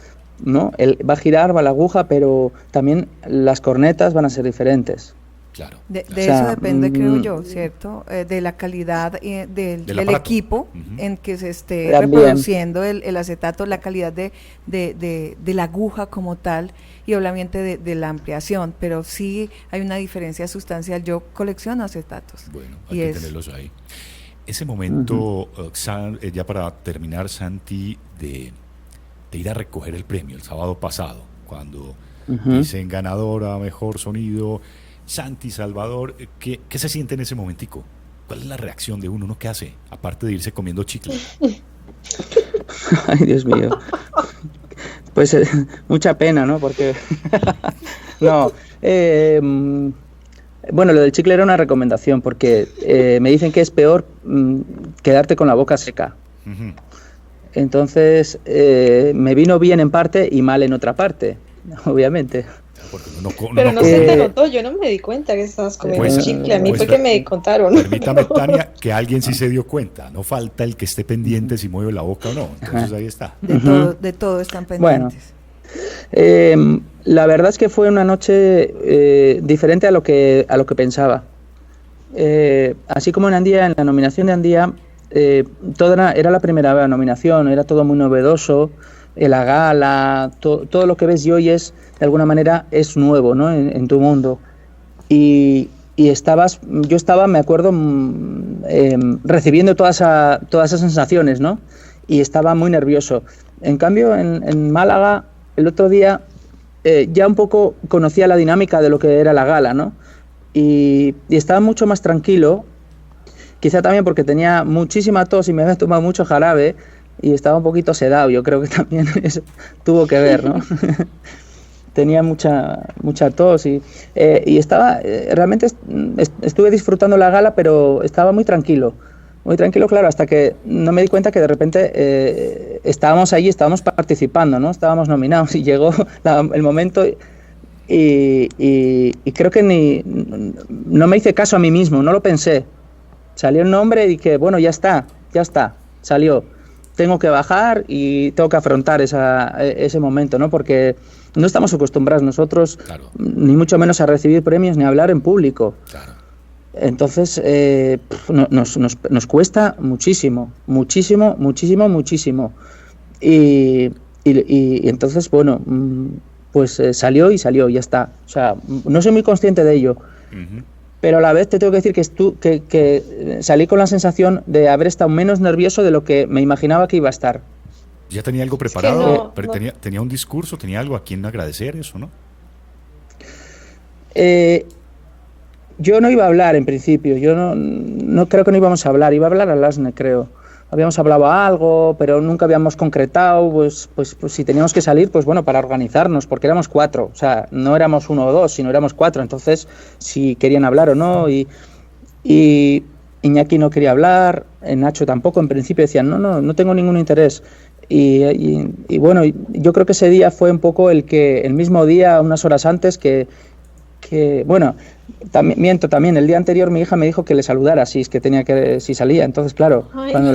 ¿no? Va a girar, va la aguja, pero también las cornetas van a ser diferentes. Claro. De eso depende, creo yo, ¿cierto? De la calidad del equipo en que se esté reproduciendo el acetato, la calidad de la aguja como tal y obviamente de la ampliación, pero sí hay una diferencia sustancial. Yo colecciono acetatos. Bueno, hay que tenerlos ahí. Ese momento, ya para terminar, Santi, de ir a recoger el premio el sábado pasado, cuando dicen ganadora, mejor sonido, Santi Salvador, ¿qué se siente en ese momentico? ¿Cuál es la reacción de uno? ¿Uno qué hace? Aparte de irse comiendo chicle. Ay, Dios mío. Pues mucha pena, ¿no? Porque no. Bueno, lo del chicle era una recomendación, porque me dicen que es peor quedarte con la boca seca. Entonces, me vino bien en parte y mal en otra parte, obviamente. Pero no se te notó, yo no me di cuenta que estabas comiendo chicle, a mí fue que me contaron. Permítame, Tania, que alguien sí se dio cuenta, no falta el que esté pendiente si mueve la boca o no, entonces ahí está. De todo están pendientes. Bueno, la verdad es que fue una noche diferente a lo que pensaba. Así como en Andía, en la nominación de Andía, era la primera nominación, era todo muy novedoso. La gala, todo lo que ves y oyes, de alguna manera, es nuevo, ¿no? en tu mundo. Y yo estaba, me acuerdo, recibiendo todas esas sensaciones, ¿no? Y estaba muy nervioso. En cambio, en Málaga, el otro día, ya un poco conocía la dinámica de lo que era la gala, ¿no? Y estaba mucho más tranquilo, quizá también porque tenía muchísima tos y me había tomado mucho jarabe, y estaba un poquito sedado, yo creo que también eso tuvo que ver, ¿no? Tenía mucha tos y estaba, realmente estuve disfrutando la gala, pero estaba muy tranquilo, claro, hasta que no me di cuenta que de repente estábamos allí, estábamos participando, ¿no? Estábamos nominados y llegó el momento y creo que no me hice caso a mí mismo, no lo pensé. Salió el nombre y dije, bueno, ya está, salió. Tengo que bajar y tengo que afrontar ese momento, ¿no? Porque no estamos acostumbrados nosotros, claro, ni mucho menos a recibir premios ni a hablar en público. Claro. Entonces, nos cuesta muchísimo. Y entonces, bueno, pues salió, ya está. O sea, no soy muy consciente de ello. Pero a la vez te tengo que decir que salí con la sensación de haber estado menos nervioso de lo que me imaginaba que iba a estar. ¿Ya tenía algo preparado? Pero tenía un discurso, tenía algo a quien agradecer eso, ¿no? Yo no iba a hablar en principio, yo no creo que no íbamos a hablar, iba a hablar a Lasne, creo. Habíamos hablado algo, pero nunca habíamos concretado, pues si teníamos que salir, pues bueno, para organizarnos, porque éramos 4, o sea, no éramos 1 o 2, sino éramos 4, entonces si querían hablar o no, y Iñaki no quería hablar, Nacho tampoco, en principio decían, no tengo ningún interés, y bueno, yo creo que ese día fue un poco el mismo día, unas horas antes, que bueno, también el día anterior mi hija me dijo que le saludara si salía, entonces claro, cuando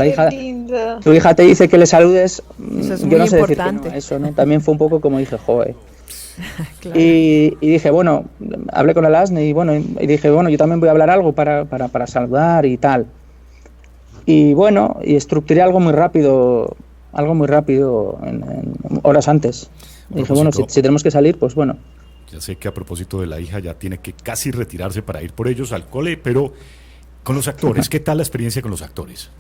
tu hija te dice que le saludes, yo no sé decir que no, eso, ¿no? También fue un poco como dije, joder. Claro. Y dije, bueno, hablé con Alasne y dije, bueno, yo también voy a hablar algo para saludar y tal. Y bueno, y estructuré algo muy rápido en horas antes. Y dije, bueno, si tenemos que salir, pues bueno. Ya sé que a propósito de la hija ya tiene que casi retirarse para ir por ellos al cole, pero con los actores, ¿qué tal la experiencia con los actores?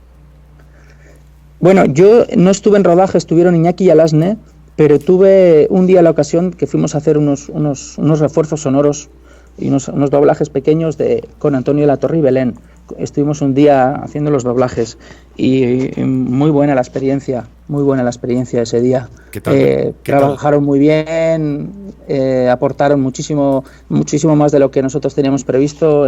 Bueno, yo no estuve en rodaje, estuvieron Iñaki y Alasne, pero tuve un día la ocasión que fuimos a hacer unos refuerzos sonoros y unos doblajes pequeños con Antonio Latorre y Belén. Estuvimos un día haciendo los doblajes y muy buena la experiencia ese día. ¿Qué tal? Trabajaron muy bien, aportaron muchísimo más de lo que nosotros teníamos previsto.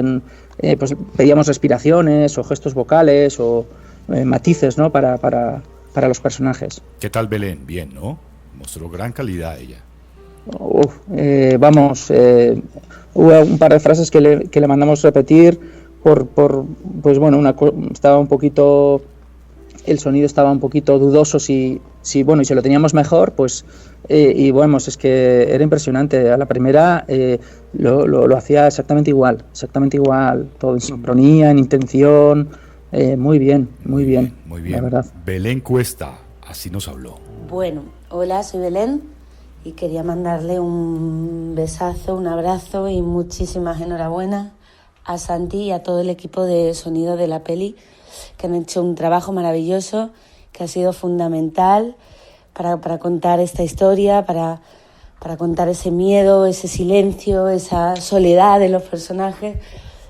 Pues pedíamos respiraciones o gestos vocales o matices, ¿no? para los personajes. ¿Qué tal Belén? Bien, ¿no? Mostró gran calidad ella. Hubo un par de frases que le mandamos repetir pues bueno, estaba un poquito, el sonido estaba un poquito dudoso si se lo teníamos mejor, pues y bueno, es que era impresionante. A la primera lo hacía exactamente igual, todo en sincronía, en intención, muy bien, la verdad. Belén Cuesta, así nos habló. Bueno, hola, soy Belén y quería mandarle un besazo, un abrazo y muchísimas enhorabuenas a Santi y a todo el equipo de sonido de la peli, que han hecho un trabajo maravilloso, que ha sido fundamental para contar esta historia, para contar ese miedo, ese silencio, esa soledad de los personajes.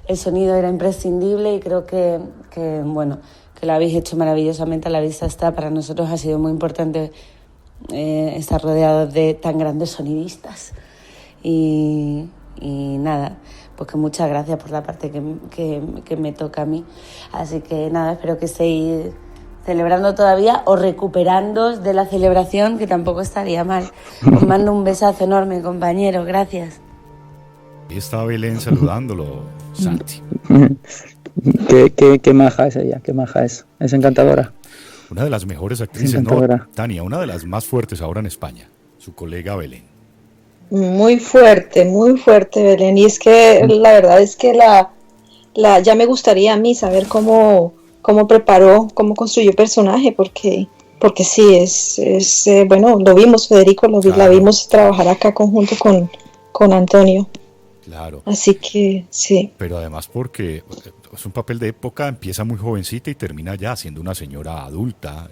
El sonido era imprescindible y creo que lo habéis hecho maravillosamente. A la vista está, para nosotros ha sido muy importante estar rodeados de tan grandes sonidistas. Y nada, pues que muchas gracias por la parte que me toca a mí. Así que nada, espero que estéis celebrando todavía o recuperándoos de la celebración, que tampoco estaría mal. Os mando un besazo enorme, compañeros, gracias. Ahí está Belén saludándolo, Santi. Qué maja es ella, qué maja es encantadora. Una de las mejores actrices, ¿no, Tania? Una de las más fuertes ahora en España, su colega Belén. Muy fuerte Belén, y es que la verdad es que ya me gustaría a mí saber cómo preparó, cómo construyó el personaje, porque sí, es bueno, lo vimos, Federico, la vimos trabajar acá conjunto con Antonio. Claro. Así que sí. Pero además porque es un papel de época, empieza muy jovencita y termina ya siendo una señora adulta.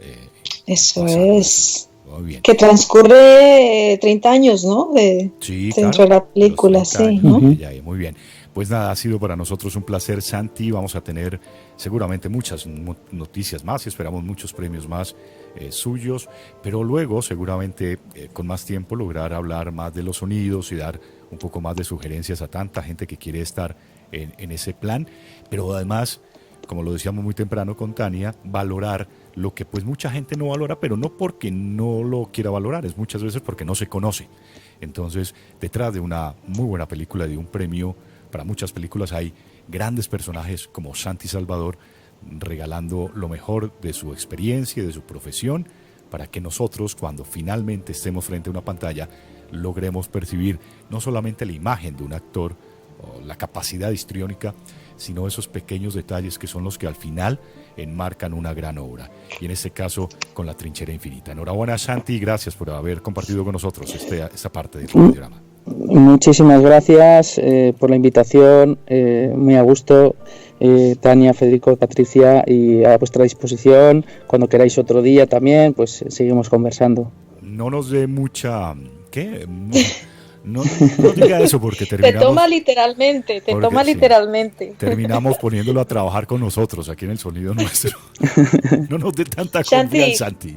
Eso es. Muy bien. Que transcurre 30 años, ¿no? Sí, dentro de la película, sí, ¿no? Muy bien. Pues nada, ha sido para nosotros un placer, Santi. Vamos a tener seguramente muchas noticias más y esperamos muchos premios más suyos, pero luego seguramente con más tiempo lograr hablar más de los sonidos y dar un poco más de sugerencias a tanta gente que quiere estar en ese plan, pero además, como lo decíamos muy temprano con Tania, valorar lo que pues mucha gente no valora, pero no porque no lo quiera valorar, es muchas veces porque no se conoce. Entonces, detrás de una muy buena película, de un premio para muchas películas, hay grandes personajes como Santi Salvador regalando lo mejor de su experiencia y de su profesión para que nosotros, cuando finalmente estemos frente a una pantalla, logremos percibir no solamente la imagen de un actor o la capacidad histriónica, sino esos pequeños detalles que son los que al final enmarcan una gran obra. Y en este caso, con La Trinchera Infinita. Enhorabuena, Santi, y gracias por haber compartido con nosotros esta parte del programa. Muchísimas gracias por la invitación, muy a gusto. Tania, Federico, Patricia, y a vuestra disposición. Cuando queráis otro día también, pues seguimos conversando. No nos dé mucha... ¿Qué? No diga eso porque terminamos... Te toma literalmente. Terminamos poniéndolo a trabajar con nosotros aquí en el sonido nuestro. No nos dé tanta confianza, Santi.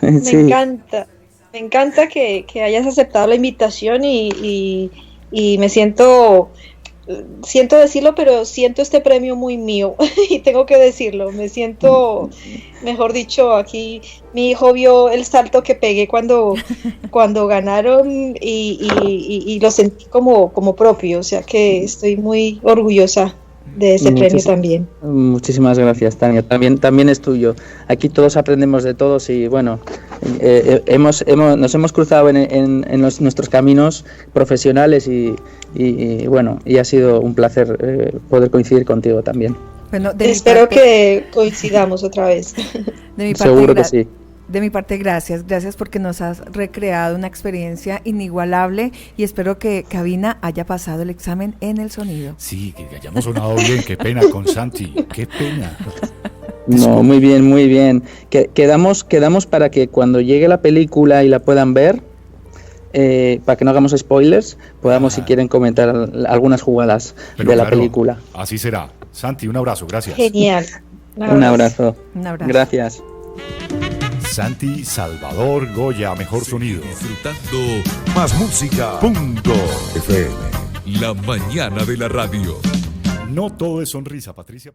Me encanta que hayas aceptado la invitación y me siento decirlo, pero siento este premio muy mío y tengo que decirlo. Me siento, mejor dicho, aquí mi hijo vio el salto que pegué cuando ganaron y lo sentí como propio, o sea que estoy muy orgullosa de ese premio también. Muchísimas gracias, Tania. También es tuyo. Aquí todos aprendemos de todos y bueno, Nos hemos cruzado en nuestros caminos profesionales y bueno, y ha sido un placer poder coincidir contigo también. Bueno, espero que coincidamos otra vez. De mi parte, seguro que sí. De mi parte, gracias porque nos has recreado una experiencia inigualable y espero que Cabina haya pasado el examen en el sonido. Sí, que hayamos sonado bien, qué pena con Santi, qué pena. No, muy bien. Quedamos para que cuando llegue la película y la puedan ver, para que no hagamos spoilers, podamos, si quieren, comentar algunas jugadas de la película. Así será. Santi, un abrazo, gracias. Genial. Un abrazo. Gracias. Santi Salvador Goya, mejor sonido. Disfrutando más música.fm. La mañana de la radio. No todo es sonrisa, Patricia.